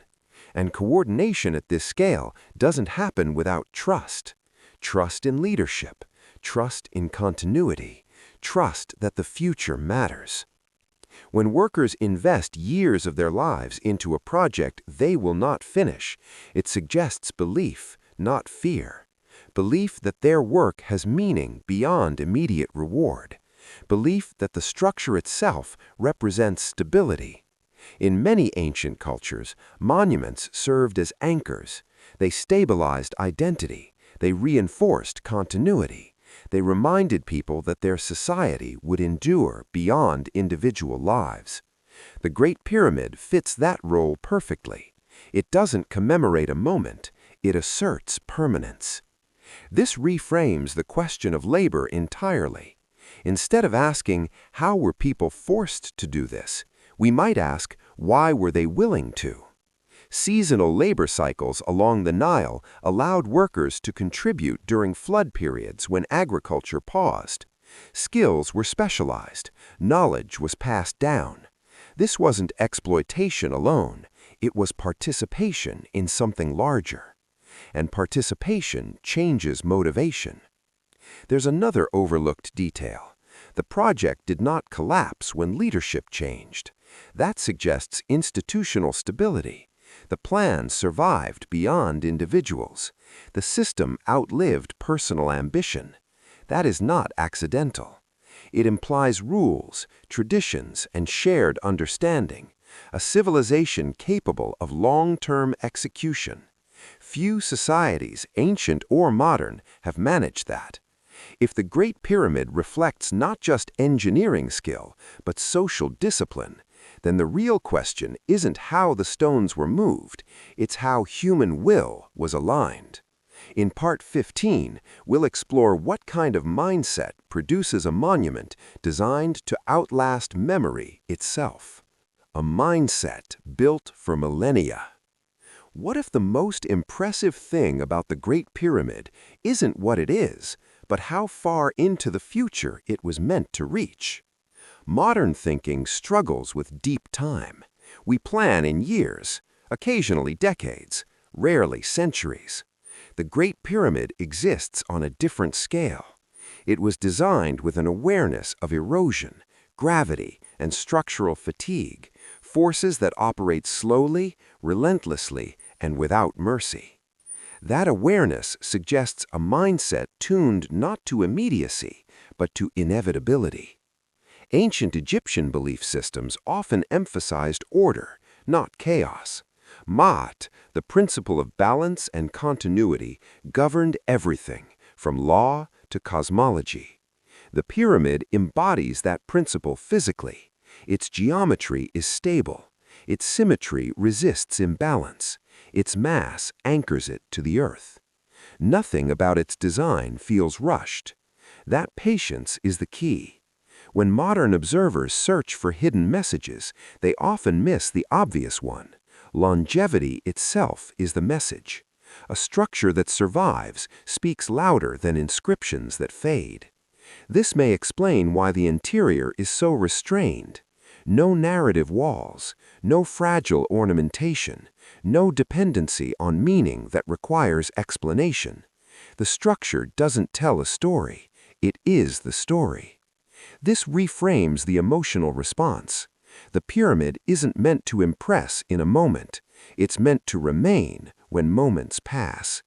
And coordination at this scale doesn't happen without trust. Trust in leadership, trust in continuity, trust that the future matters. When workers invest years of their lives into a project they will not finish, it suggests belief, not fear. Belief that their work has meaning beyond immediate reward. Belief that the structure itself represents stability. In many ancient cultures, monuments served as anchors. They stabilized identity. They reinforced continuity. They reminded people that their society would endure beyond individual lives. The Great Pyramid fits that role perfectly. It doesn't commemorate a moment, it asserts permanence. This reframes the question of labor entirely. Instead of asking, how were people forced to do this, we might ask, why were they willing to? Seasonal labor cycles along the Nile allowed workers to contribute during flood periods when agriculture paused. Skills were specialized. Knowledge was passed down. This wasn't exploitation alone. It was participation in something larger. And participation changes motivation. There's another overlooked detail. The project did not collapse when leadership changed. That suggests institutional stability. The plan survived beyond individuals. The system outlived personal ambition. That is not accidental. It implies rules, traditions, and shared understanding, a civilization capable of long-term execution. Few societies, ancient or modern, have managed that. If the Great Pyramid reflects not just engineering skill, but social discipline, then the real question isn't how the stones were moved, it's how human will was aligned. In Part 15, we'll explore what kind of mindset produces a monument designed to outlast memory itself. A mindset built for millennia. What if the most impressive thing about the Great Pyramid isn't what it is, but how far into the future it was meant to reach? Modern thinking struggles with deep time. We plan in years, occasionally decades, rarely centuries. The Great Pyramid exists on a different scale. It was designed with an awareness of erosion, gravity, and structural fatigue, forces that operate slowly, relentlessly, and without mercy. That awareness suggests a mindset tuned not to immediacy, but to inevitability. Ancient Egyptian belief systems often emphasized order, not chaos. Ma'at, the principle of balance and continuity, governed everything, from law to cosmology. The pyramid embodies that principle physically. Its geometry is stable. Its symmetry resists imbalance. Its mass anchors it to the earth. Nothing about its design feels rushed. That patience is the key. When modern observers search for hidden messages, they often miss the obvious one. Longevity itself is the message. A structure that survives speaks louder than inscriptions that fade. This may explain why the interior is so restrained. No narrative walls, no fragile ornamentation, no dependency on meaning that requires explanation. The structure doesn't tell a story, it is the story. This reframes the emotional response. The pyramid isn't meant to impress in a moment, it's meant to remain when moments pass.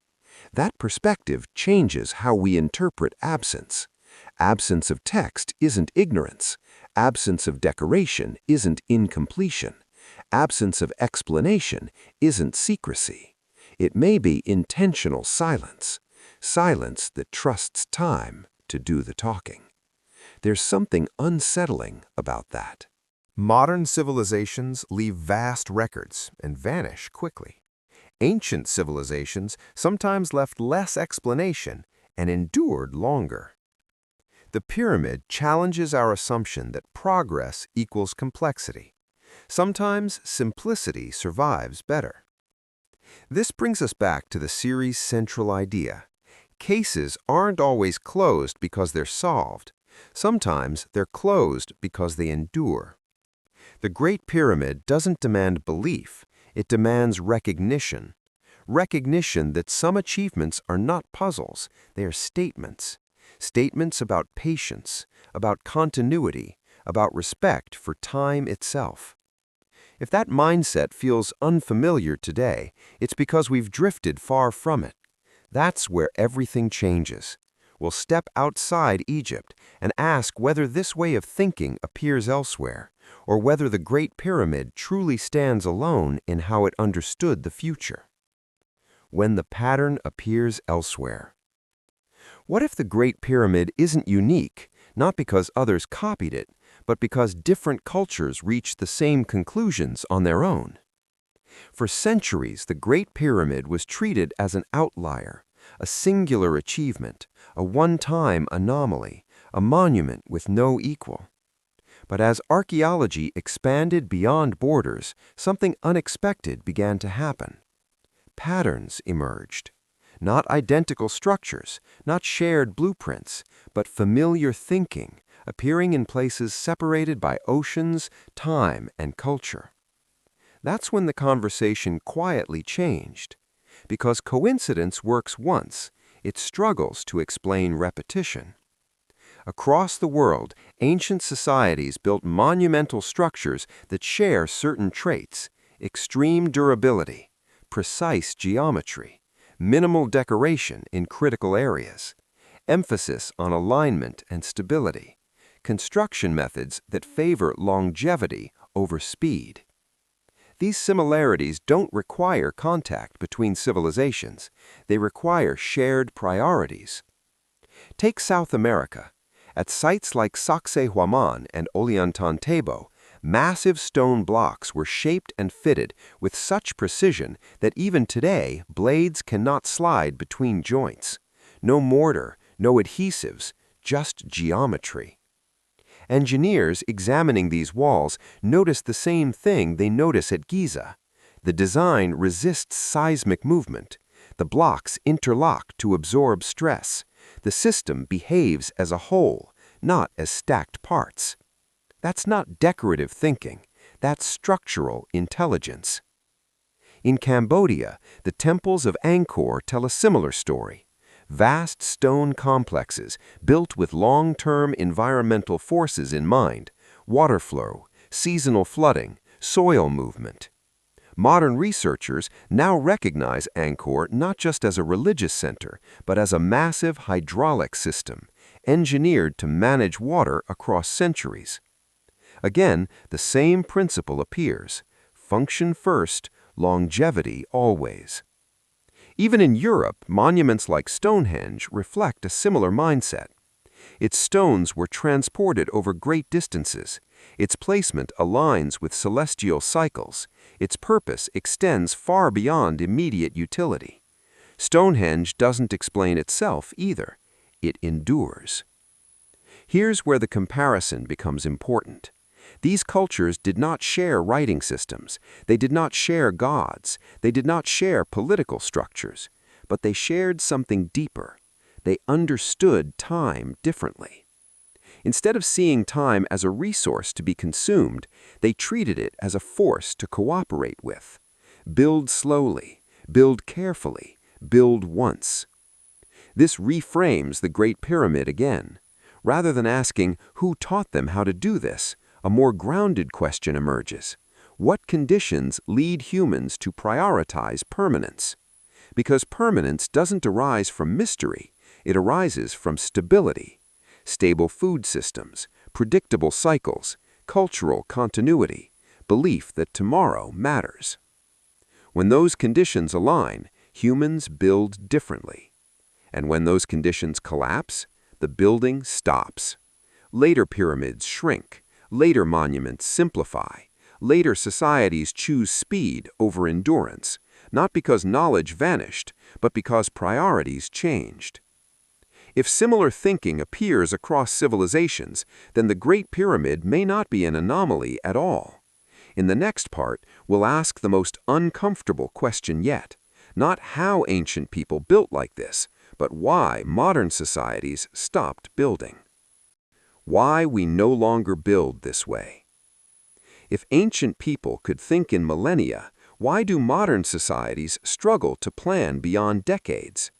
That perspective changes how we interpret absence. Absence of text isn't ignorance. Absence of decoration isn't incompletion. Absence of explanation isn't secrecy. It may be intentional silence. Silence that trusts time to do the talking. There's something unsettling about that. Modern civilizations leave vast records and vanish quickly. Ancient civilizations sometimes left less explanation and endured longer. The pyramid challenges our assumption that progress equals complexity. Sometimes simplicity survives better. This brings us back to the series' central idea. Cases aren't always closed because they're solved. Sometimes they're closed because they endure. The Great Pyramid doesn't demand belief, it demands recognition. Recognition that some achievements are not puzzles, they are statements. Statements about patience, about continuity, about respect for time itself. If that mindset feels unfamiliar today, it's because we've drifted far from it. That's where everything changes. We'll step outside Egypt and ask whether this way of thinking appears elsewhere, or whether the Great Pyramid truly stands alone in how it understood the future. When the pattern appears elsewhere. What if the Great Pyramid isn't unique, not because others copied it, but because different cultures reached the same conclusions on their own? For centuries, the Great Pyramid was treated as an outlier, a singular achievement, a one-time anomaly, a monument with no equal. But as archaeology expanded beyond borders, something unexpected began to happen. Patterns emerged. Not identical structures, not shared blueprints, but familiar thinking, appearing in places separated by oceans, time, and culture. That's when the conversation quietly changed. Because coincidence works once, it struggles to explain repetition. Across the world, ancient societies built monumental structures that share certain traits: extreme durability, precise geometry, minimal decoration in critical areas, emphasis on alignment and stability, construction methods that favor longevity over speed. These similarities don't require contact between civilizations. They require shared priorities. Take South America. At sites like Sacsayhuaman and Ollantaytambo, Massive stone blocks were shaped and fitted with such precision that even today blades cannot slide between joints. No mortar, no adhesives, just geometry. Engineers examining these walls notice the same thing they notice at Giza. The design resists seismic movement. The blocks interlock to absorb stress. The system behaves as a whole, not as stacked parts. That's not decorative thinking. That's structural intelligence. In Cambodia, the temples of Angkor tell a similar story. Vast stone complexes built with long-term environmental forces in mind: water flow, seasonal flooding, soil movement. Modern researchers now recognize Angkor not just as a religious center, but as a massive hydraulic system, engineered to manage water across centuries. Again, the same principle appears: function first, longevity always. Even in Europe, monuments like Stonehenge reflect a similar mindset. Its stones were transported over great distances. Its placement aligns with celestial cycles. Its purpose extends far beyond immediate utility. Stonehenge doesn't explain itself either. It endures. Here's where the comparison becomes important. These cultures did not share writing systems. They did not share gods. They did not share political structures. But they shared something deeper. They understood time differently. Instead of seeing time as a resource to be consumed, they treated it as a force to cooperate with. Build slowly, build carefully, build once. This reframes the Great Pyramid again. Rather than asking who taught them how to do this, a more grounded question emerges. What conditions lead humans to prioritize permanence? Because permanence doesn't arise from mystery, it arises from stability. Stable food systems, predictable cycles, cultural continuity, belief that tomorrow matters. When those conditions align, humans build differently. And when those conditions collapse, the building stops. Later pyramids shrink. Later monuments simplify. Later societies choose speed over endurance, not because knowledge vanished, but because priorities changed. If similar thinking appears across civilizations, then the Great Pyramid may not be an anomaly at all. In the next part, we'll ask the most uncomfortable question yet, not how ancient people built like this, but why modern societies stopped building. Why we no longer build this way. If ancient people could think in millennia, why do modern societies struggle to plan beyond decades?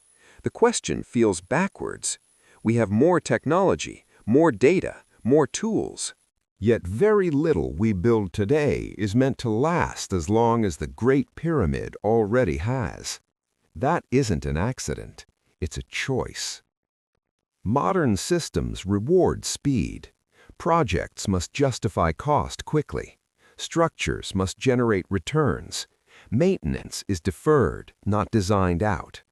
The question feels backwards. We have more technology, more data, more tools. Yet very little we build today is meant to last as long as the Great Pyramid already has. That isn't an accident. It's a choice. Modern systems reward speed. Projects must justify cost quickly. Structures must generate returns. Maintenance is deferred, not designed out.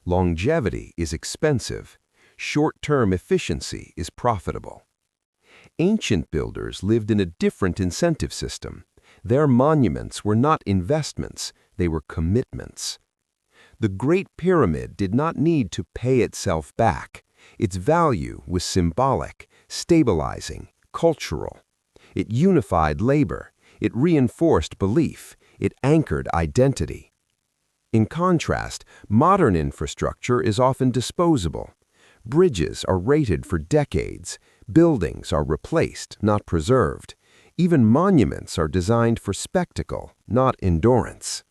Longevity is expensive. Short-term efficiency is profitable. Ancient builders lived in a different incentive system. Their monuments were not investments, they were commitments. The Great Pyramid did not need to pay itself back. Its value was symbolic, stabilizing, cultural. It unified labor. It reinforced belief. It anchored identity. In contrast, modern infrastructure is often disposable. Bridges are rated for decades. Buildings are replaced, not preserved. Even monuments are designed for spectacle, not endurance.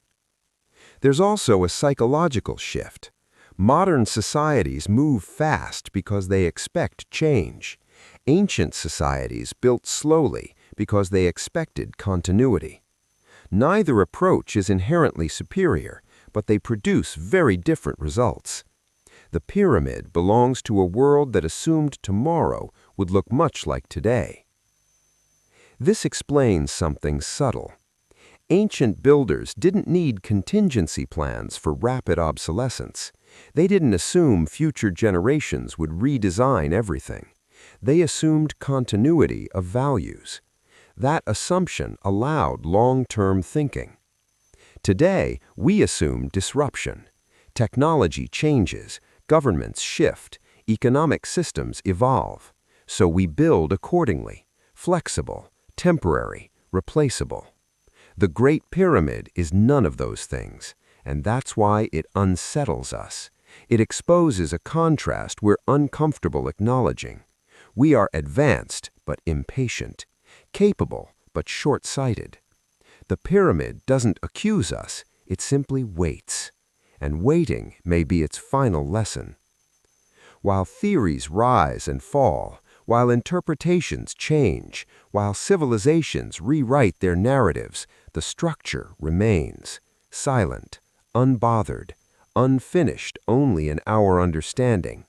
There's also a psychological shift. Modern societies move fast because they expect change. Ancient societies built slowly because they expected continuity. Neither approach is inherently superior, but they produce very different results. The pyramid belongs to a world that assumed tomorrow would look much like today. This explains something subtle. Ancient builders didn't need contingency plans for rapid obsolescence. They didn't assume future generations would redesign everything. They assumed continuity of values. That assumption allowed long-term thinking. Today, we assume disruption. Technology changes, governments shift, economic systems evolve. So we build accordingly, flexible, temporary, replaceable. The Great Pyramid is none of those things, and that's why it unsettles us. It exposes a contrast we're uncomfortable acknowledging. We are advanced but impatient, capable but short-sighted. The pyramid doesn't accuse us, it simply waits. And waiting may be its final lesson. While theories rise and fall, while interpretations change, while civilizations rewrite their narratives, the structure remains, silent, unbothered, unfinished only in our understanding.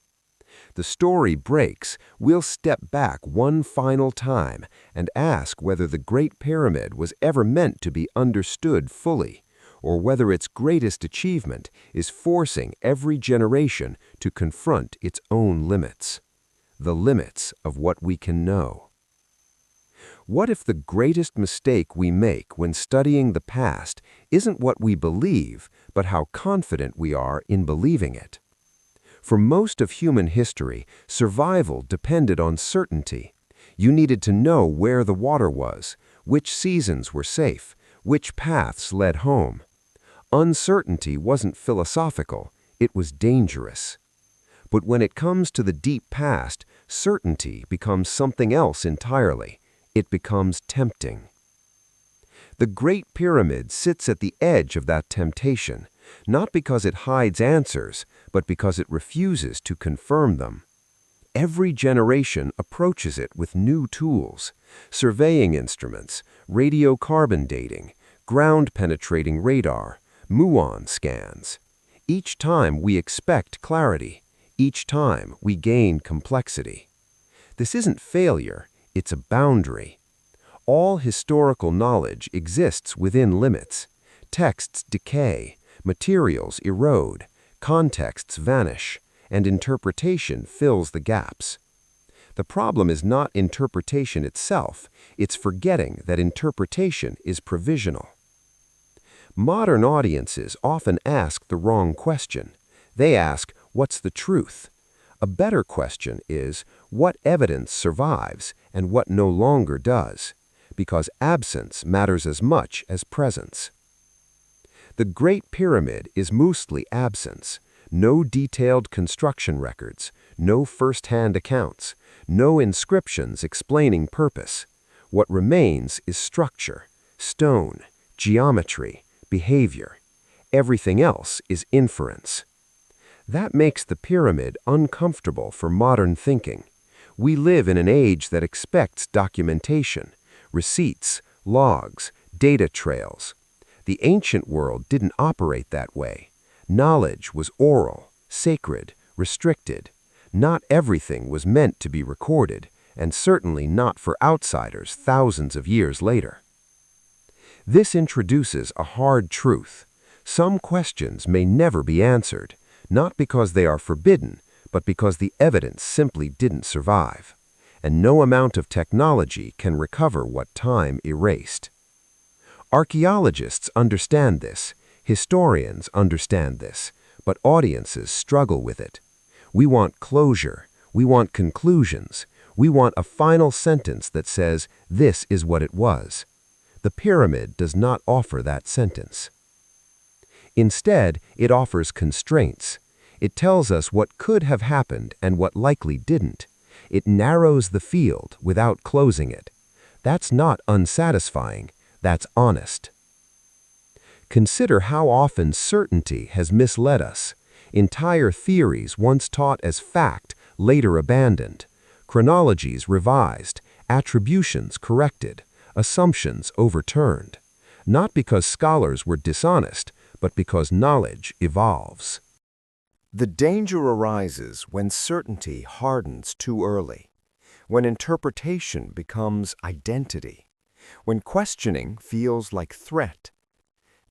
The story breaks, we'll step back one final time and ask whether the Great Pyramid was ever meant to be understood fully, or whether its greatest achievement is forcing every generation to confront its own limits. The limits of what we can know. What if the greatest mistake we make when studying the past isn't what we believe, but how confident we are in believing it? For most of human history, survival depended on certainty. You needed to know where the water was, which seasons were safe, which paths led home. Uncertainty wasn't philosophical, it was dangerous. But when it comes to the deep past, certainty becomes something else entirely. It becomes tempting. The Great Pyramid sits at the edge of that temptation, not because it hides answers, but because it refuses to confirm them. Every generation approaches it with new tools, surveying instruments, radiocarbon dating, ground-penetrating radar, muon scans. Each time we expect clarity, each time we gain complexity. This isn't failure, it's a boundary. All historical knowledge exists within limits. Texts decay, materials erode, contexts vanish, and interpretation fills the gaps. The problem is not interpretation itself, it's forgetting that interpretation is provisional. Modern audiences often ask the wrong question. They ask, what's the truth? A better question is, what evidence survives and what no longer does? Because absence matters as much as presence. The Great Pyramid is mostly absence. No detailed construction records, no first-hand accounts, no inscriptions explaining purpose. What remains is structure, stone, geometry, behavior. Everything else is inference. That makes the pyramid uncomfortable for modern thinking. We live in an age that expects documentation, receipts, logs, data trails. The ancient world didn't operate that way. Knowledge was oral, sacred, restricted. Not everything was meant to be recorded, and certainly not for outsiders thousands of years later. This introduces a hard truth. Some questions may never be answered, not because they are forbidden, but because the evidence simply didn't survive. And no amount of technology can recover what time erased. Archaeologists understand this, historians understand this, but audiences struggle with it. We want closure, we want conclusions, we want a final sentence that says, this is what it was. The pyramid does not offer that sentence. Instead, it offers constraints. It tells us what could have happened and what likely didn't. It narrows the field without closing it. That's not unsatisfying, that's honest. Consider how often certainty has misled us. Entire theories once taught as fact, later abandoned. Chronologies revised, attributions corrected, assumptions overturned. Not because scholars were dishonest, but because knowledge evolves. The danger arises when certainty hardens too early, when interpretation becomes identity, when questioning feels like threat.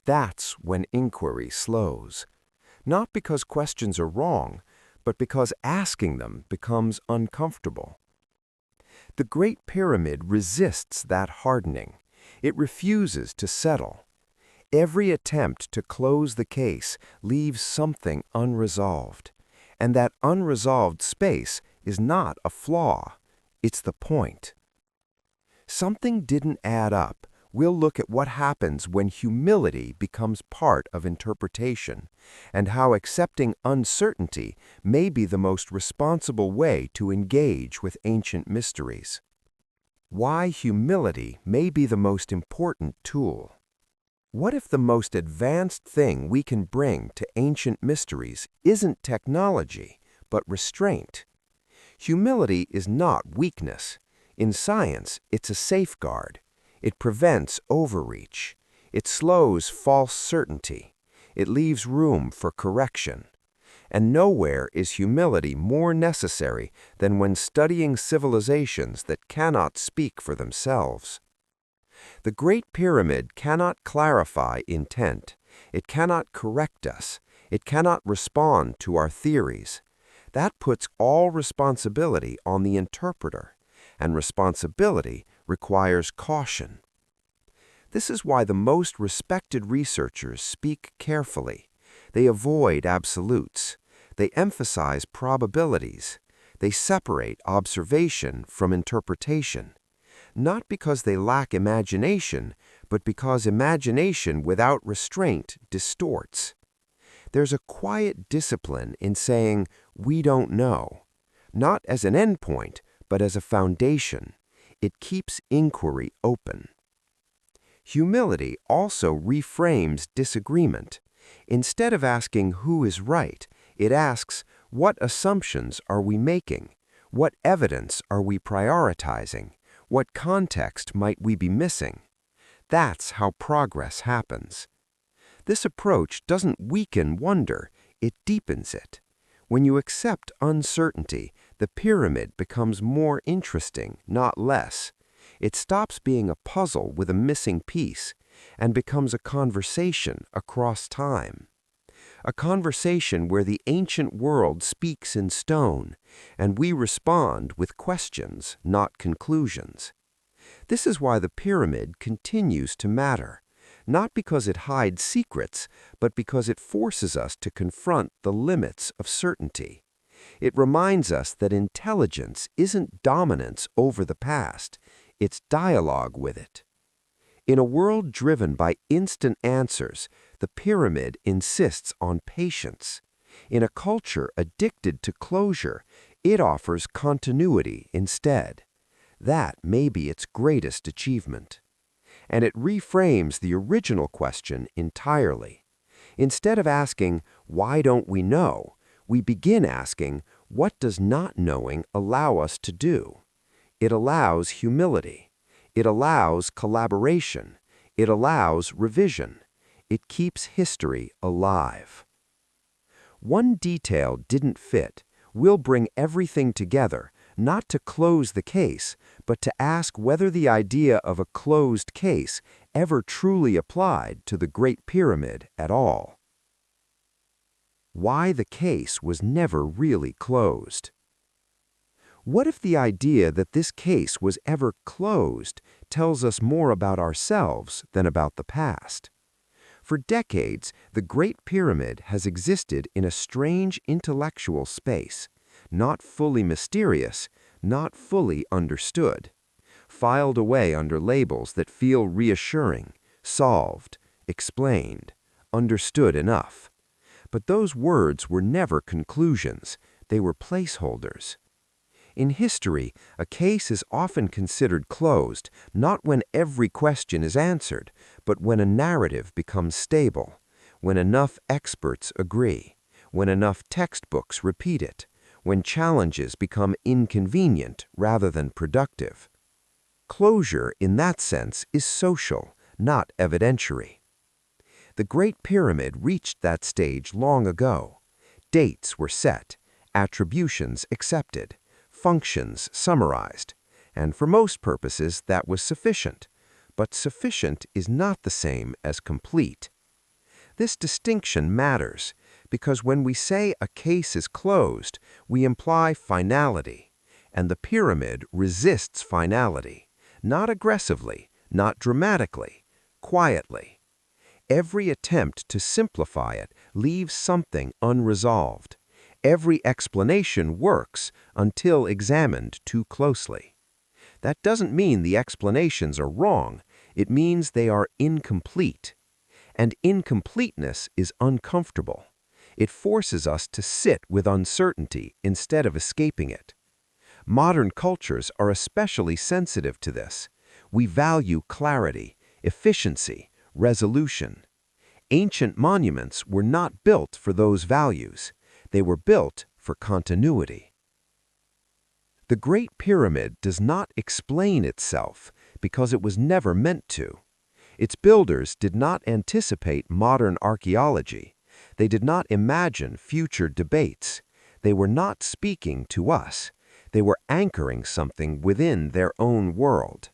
That's when inquiry slows. Not because questions are wrong, but because asking them becomes uncomfortable. The Great Pyramid resists that hardening. It refuses to settle. Every attempt to close the case leaves something unresolved. And that unresolved space is not a flaw. It's the point. Something didn't add up. We'll look at what happens when humility becomes part of interpretation, and how accepting uncertainty may be the most responsible way to engage with ancient mysteries. Why humility may be the most important tool. What if the most advanced thing we can bring to ancient mysteries isn't technology, but restraint? Humility is not weakness. In science, it's a safeguard. It prevents overreach. It slows false certainty. It leaves room for correction. And nowhere is humility more necessary than when studying civilizations that cannot speak for themselves. The Great Pyramid cannot clarify intent. It cannot correct us. It cannot respond to our theories. That puts all responsibility on the interpreter, and responsibility requires caution. This is why the most respected researchers speak carefully. They avoid absolutes. They emphasize probabilities. They separate observation from interpretation. Not because they lack imagination, but because imagination without restraint distorts. There's a quiet discipline in saying, "We don't know," not as an endpoint, but as a foundation. It keeps inquiry open. Humility also reframes disagreement. Instead of asking who is right, it asks, what assumptions are we making? What evidence are we prioritizing? What context might we be missing? That's how progress happens. This approach doesn't weaken wonder, it deepens it. When you accept uncertainty, the pyramid becomes more interesting, not less. It stops being a puzzle with a missing piece and becomes a conversation across time. A conversation where the ancient world speaks in stone, and we respond with questions, not conclusions. This is why the pyramid continues to matter, not because it hides secrets, but because it forces us to confront the limits of certainty. It reminds us that intelligence isn't dominance over the past, it's dialogue with it. In a world driven by instant answers, the pyramid insists on patience. In a culture addicted to closure, it offers continuity instead. That may be its greatest achievement. And it reframes the original question entirely. Instead of asking, "Why don't we know?" we begin asking, "What does not knowing allow us to do?" It allows humility. It allows collaboration. It allows revision. It keeps history alive. One detail didn't fit. We'll bring everything together, not to close the case, but to ask whether the idea of a closed case ever truly applied to the Great Pyramid at all. Why the case was never really closed. What if the idea that this case was ever closed tells us more about ourselves than about the past? For decades, the Great Pyramid has existed in a strange intellectual space, not fully mysterious, not fully understood, filed away under labels that feel reassuring, solved, explained, understood enough. But those words were never conclusions, they were placeholders. In history, a case is often considered closed not when every question is answered, but when a narrative becomes stable, when enough experts agree, when enough textbooks repeat it, when challenges become inconvenient rather than productive. Closure, in that sense, is social, not evidentiary. The Great Pyramid reached that stage long ago. Dates were set, attributions accepted, functions summarized, and for most purposes that was sufficient. But sufficient is not the same as complete. This distinction matters because when we say a case is closed, we imply finality, And the pyramid resists finality, not aggressively, not dramatically, quietly. Every attempt to simplify it leaves something unresolved. Every explanation works until examined too closely. That doesn't mean the explanations are wrong, it means they are incomplete. And incompleteness is uncomfortable. It forces us to sit with uncertainty instead of escaping it. Modern cultures are especially sensitive to this. We value clarity, efficiency, resolution. Ancient monuments were not built for those values. They were built for continuity. The Great Pyramid does not explain itself because it was never meant to. Its builders did not anticipate modern archaeology. They did not imagine future debates. They were not speaking to us. They were anchoring something within their own world.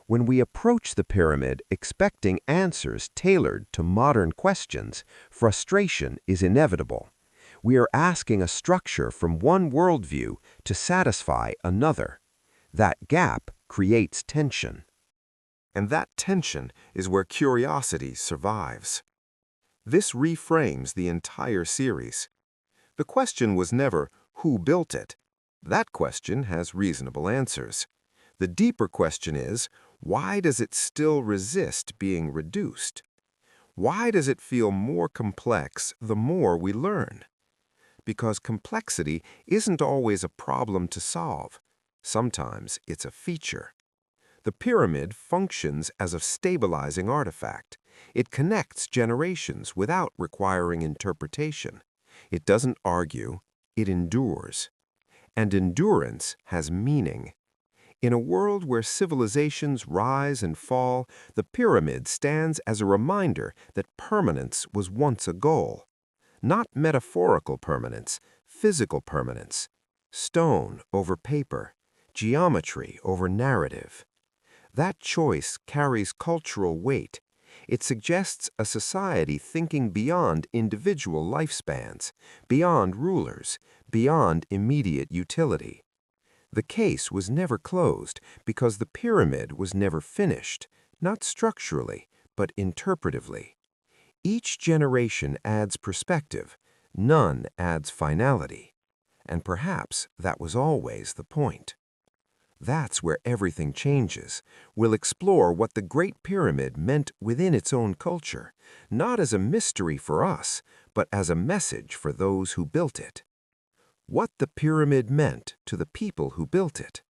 When we approach the pyramid expecting answers tailored to modern questions, frustration is inevitable. We are asking a structure from one worldview to satisfy another. That gap creates tension. And that tension is where curiosity survives. This reframes the entire series. The question was never, who built it? That question has reasonable answers. The deeper question is, why does it still resist being reduced? Why does it feel more complex the more we learn? Because complexity isn't always a problem to solve. Sometimes it's a feature. The pyramid functions as a stabilizing artifact. It connects generations without requiring interpretation. It doesn't argue, it endures. And endurance has meaning. In a world where civilizations rise and fall, the pyramid stands as a reminder that permanence was once a goal. Not metaphorical permanence, physical permanence. Stone over paper, geometry over narrative. That choice carries cultural weight. It suggests a society thinking beyond individual lifespans, beyond rulers, beyond immediate utility. The case was never closed because the pyramid was never finished, not structurally, but interpretively. Each generation adds perspective, none adds finality. And perhaps that was always the point. That's where everything changes. We'll explore what the Great Pyramid meant within its own culture, not as a mystery for us, but as a message for those who built it. What the pyramid meant to the people who built it.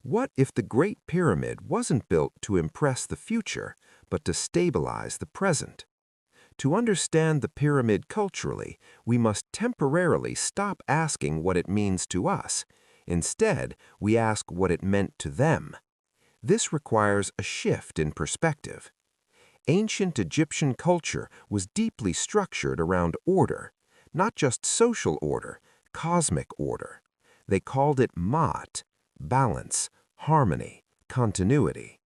What if the Great Pyramid wasn't built to impress the future, but to stabilize the present? To understand the pyramid culturally, we must temporarily stop asking what it means to us. Instead, we ask what it meant to them. This requires a shift in perspective. Ancient Egyptian culture was deeply structured around order, not just social order, cosmic order. They called it Ma'at, balance, harmony, continuity.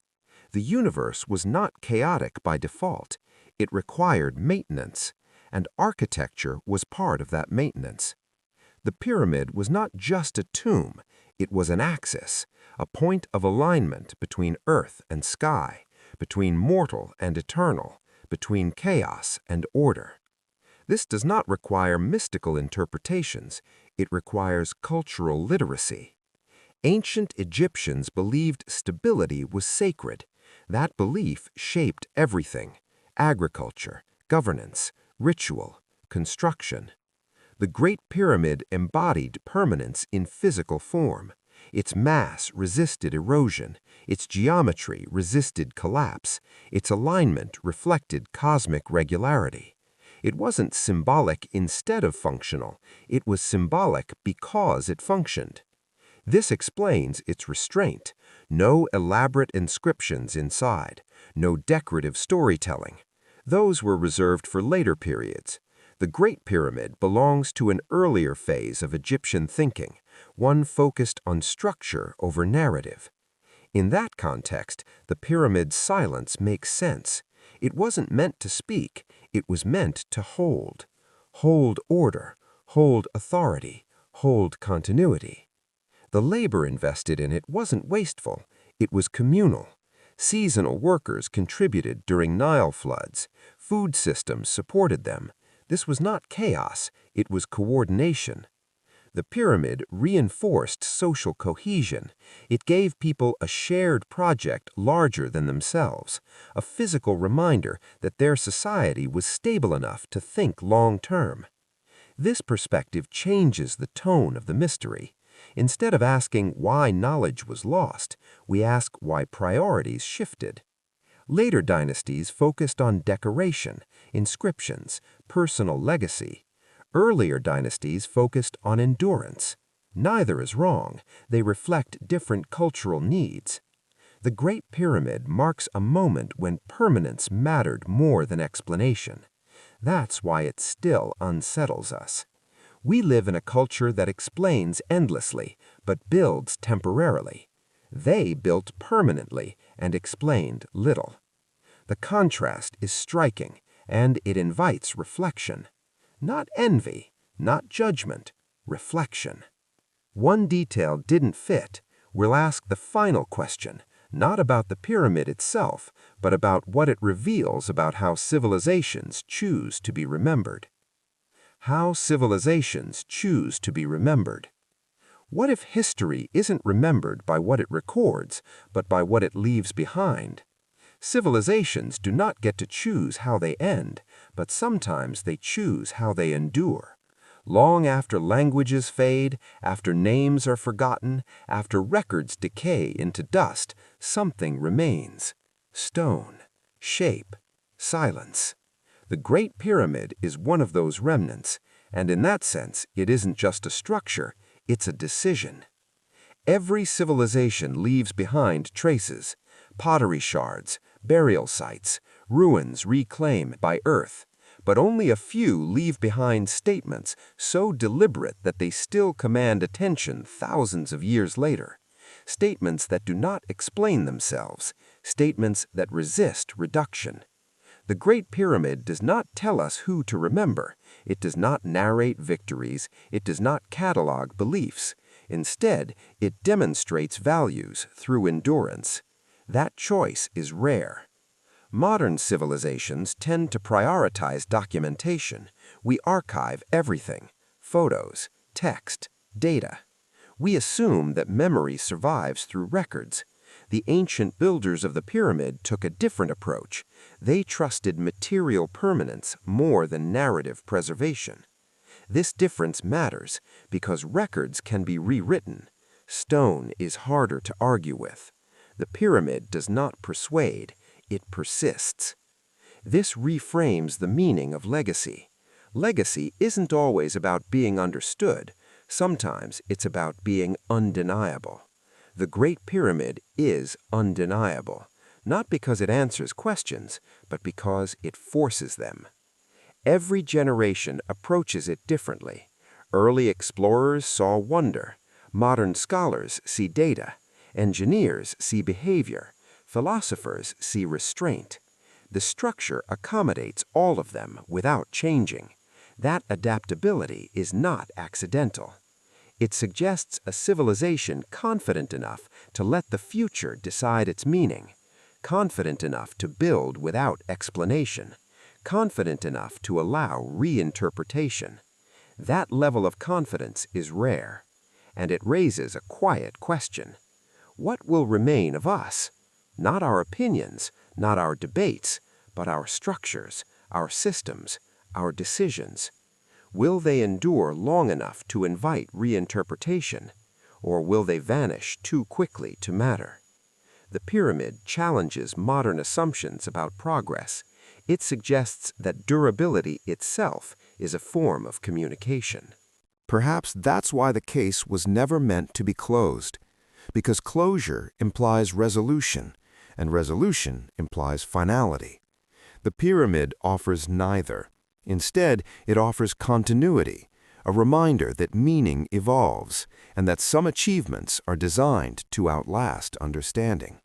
The universe was not chaotic by default. It required maintenance, and architecture was part of that maintenance. The pyramid was not just a tomb, it was an axis, a point of alignment between earth and sky, between mortal and eternal, between chaos and order. This does not require mystical interpretations, it requires cultural literacy. Ancient Egyptians believed stability was sacred. That belief shaped everything: agriculture, governance, ritual, construction. The Great Pyramid embodied permanence in physical form. Its mass resisted erosion, its geometry resisted collapse, its alignment reflected cosmic regularity. It wasn't symbolic instead of functional, it was symbolic because it functioned. This explains its restraint. No elaborate inscriptions inside, no decorative storytelling. Those were reserved for later periods. The Great Pyramid belongs to an earlier phase of Egyptian thinking, one focused on structure over narrative. In that context, the pyramid's silence makes sense. It wasn't meant to speak, it was meant to hold. Hold order, hold authority, hold continuity. The labor invested in it wasn't wasteful, it was communal. Seasonal workers contributed during Nile floods. Food systems supported them. This was not chaos, it was coordination. The pyramid reinforced social cohesion. It gave people a shared project larger than themselves, a physical reminder that their society was stable enough to think long-term. This perspective changes the tone of the mystery. Instead of asking why knowledge was lost, we ask why priorities shifted. Later dynasties focused on decoration, inscriptions, personal legacy. Earlier dynasties focused on endurance. Neither is wrong, they reflect different cultural needs. The Great Pyramid marks a moment when permanence mattered more than explanation. That's why it still unsettles us. We live in a culture that explains endlessly, but builds temporarily. They built permanently and explained little. The contrast is striking, and it invites reflection. Not envy, not judgment, reflection. One detail didn't fit. We'll ask the final question, not about the pyramid itself, but about what it reveals about how civilizations choose to be remembered. How civilizations choose to be remembered. What if history isn't remembered by what it records, but by what it leaves behind? Civilizations do not get to choose how they end, but sometimes they choose how they endure. Long after languages fade, after names are forgotten, after records decay into dust, something remains. Stone, shape, silence. The Great Pyramid is one of those remnants, and in that sense, it isn't just a structure, it's a decision. Every civilization leaves behind traces, pottery shards, burial sites, ruins reclaimed by earth, but only a few leave behind statements so deliberate that they still command attention thousands of years later. Statements that do not explain themselves, statements that resist reduction. The Great Pyramid does not tell us who to remember. It does not narrate victories. It does not catalog beliefs. Instead, it demonstrates values through endurance. That choice is rare. Modern civilizations tend to prioritize documentation. We archive everything: photos, text, data. We assume that memory survives through records. The ancient builders of the pyramid took a different approach. They trusted material permanence more than narrative preservation. This difference matters because records can be rewritten. Stone is harder to argue with. The pyramid does not persuade, it persists. This reframes the meaning of legacy. Legacy isn't always about being understood. Sometimes it's about being undeniable. The Great Pyramid is undeniable, not because it answers questions, but because it forces them. Every generation approaches it differently. Early explorers saw wonder. Modern scholars see data. Engineers see behavior. Philosophers see restraint. The structure accommodates all of them without changing. That adaptability is not accidental. It suggests a civilization confident enough to let the future decide its meaning, confident enough to build without explanation, confident enough to allow reinterpretation. That level of confidence is rare, and it raises a quiet question. What will remain of us? Not our opinions, not our debates, but our structures, our systems, our decisions. Will they endure long enough to invite reinterpretation, or will they vanish too quickly to matter? The pyramid challenges modern assumptions about progress. It suggests that durability itself is a form of communication. Perhaps that's why the case was never meant to be closed, because closure implies resolution, and resolution implies finality. The pyramid offers neither. Instead, it offers continuity, a reminder that meaning evolves, and that some achievements are designed to outlast understanding.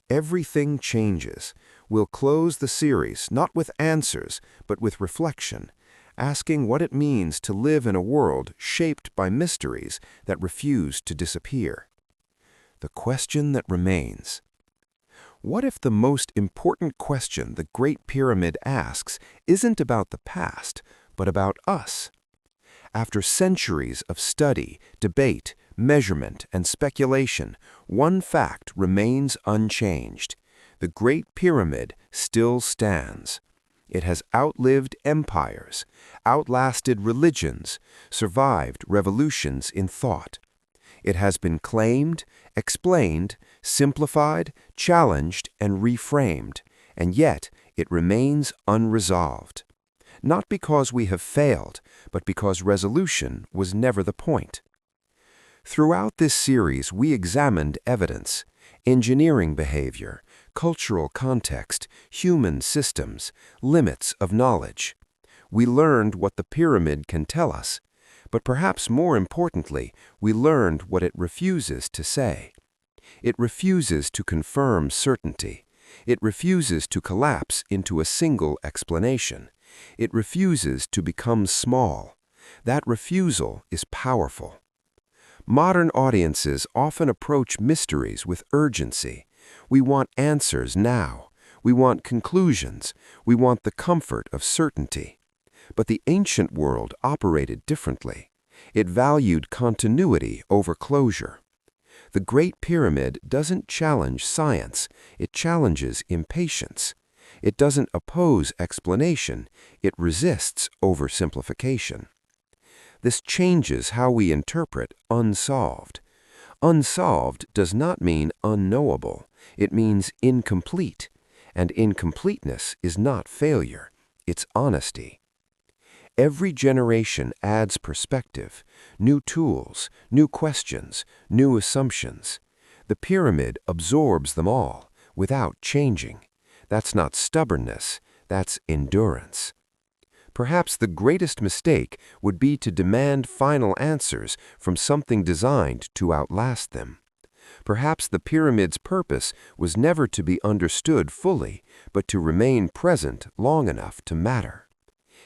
Everything changes. We'll close the series not with answers, but with reflection. asking what it means to live in a world shaped by mysteries that refuse to disappear. The question that remains: what if the most important question the Great Pyramid asks isn't about the past, but about us? After centuries of study, debate, measurement, and speculation, one fact remains unchanged. The Great Pyramid still stands. It has outlived empires, outlasted religions, survived revolutions in thought. It has been claimed, explained, simplified, challenged, and reframed, and yet it remains unresolved. Not because we have failed, but because resolution was never the point. Throughout this series, we examined evidence, engineering behavior, cultural context, human systems, limits of knowledge. We learned what the pyramid can tell us, but perhaps more importantly, we learned what it refuses to say. It refuses to confirm certainty. It refuses to collapse into a single explanation. It refuses to become small. That refusal is powerful. Modern audiences often approach mysteries with urgency. We want answers now. We want conclusions. We want the comfort of certainty. But the ancient world operated differently. It valued continuity over closure. The Great Pyramid doesn't challenge science. It challenges impatience. It doesn't oppose explanation. It resists oversimplification. This changes how we interpret unsolved. Unsolved does not mean unknowable. It means incomplete. And incompleteness is not failure. It's honesty. Every generation adds perspective, new tools, new questions, new assumptions. The pyramid absorbs them all without changing. That's not stubbornness, that's endurance. Perhaps the greatest mistake would be to demand final answers from something designed to outlast them. Perhaps the pyramid's purpose was never to be understood fully, but to remain present long enough to matter.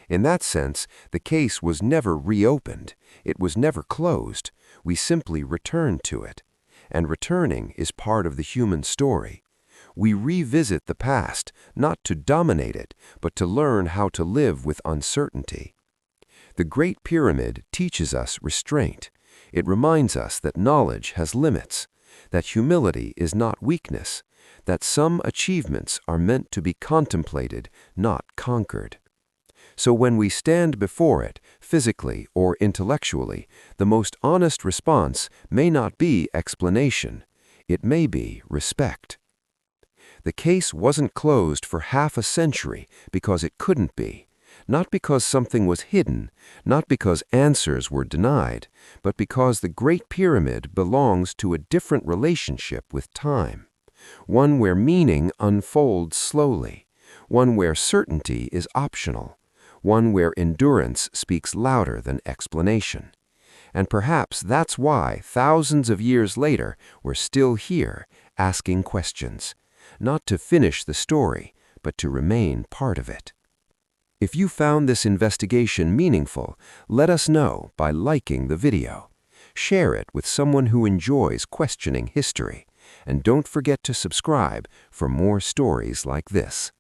In that sense, the case was never reopened. It was never closed. We simply returned to it. And returning is part of the human story. We revisit the past, not to dominate it, but to learn how to live with uncertainty. The Great Pyramid teaches us restraint. It reminds us that knowledge has limits, that humility is not weakness, that some achievements are meant to be contemplated, not conquered. So when we stand before it, physically or intellectually, the most honest response may not be explanation. It may be respect. The case wasn't closed for half a century because it couldn't be, not because something was hidden, not because answers were denied, but because the Great Pyramid belongs to a different relationship with time, one where meaning unfolds slowly, one where certainty is optional, one where endurance speaks louder than explanation. And perhaps that's why, thousands of years later, we're still here, asking questions. Not to finish the story, but to remain part of it. If you found this investigation meaningful, let us know by liking the video. Share it with someone who enjoys questioning history. And don't forget to subscribe for more stories like this.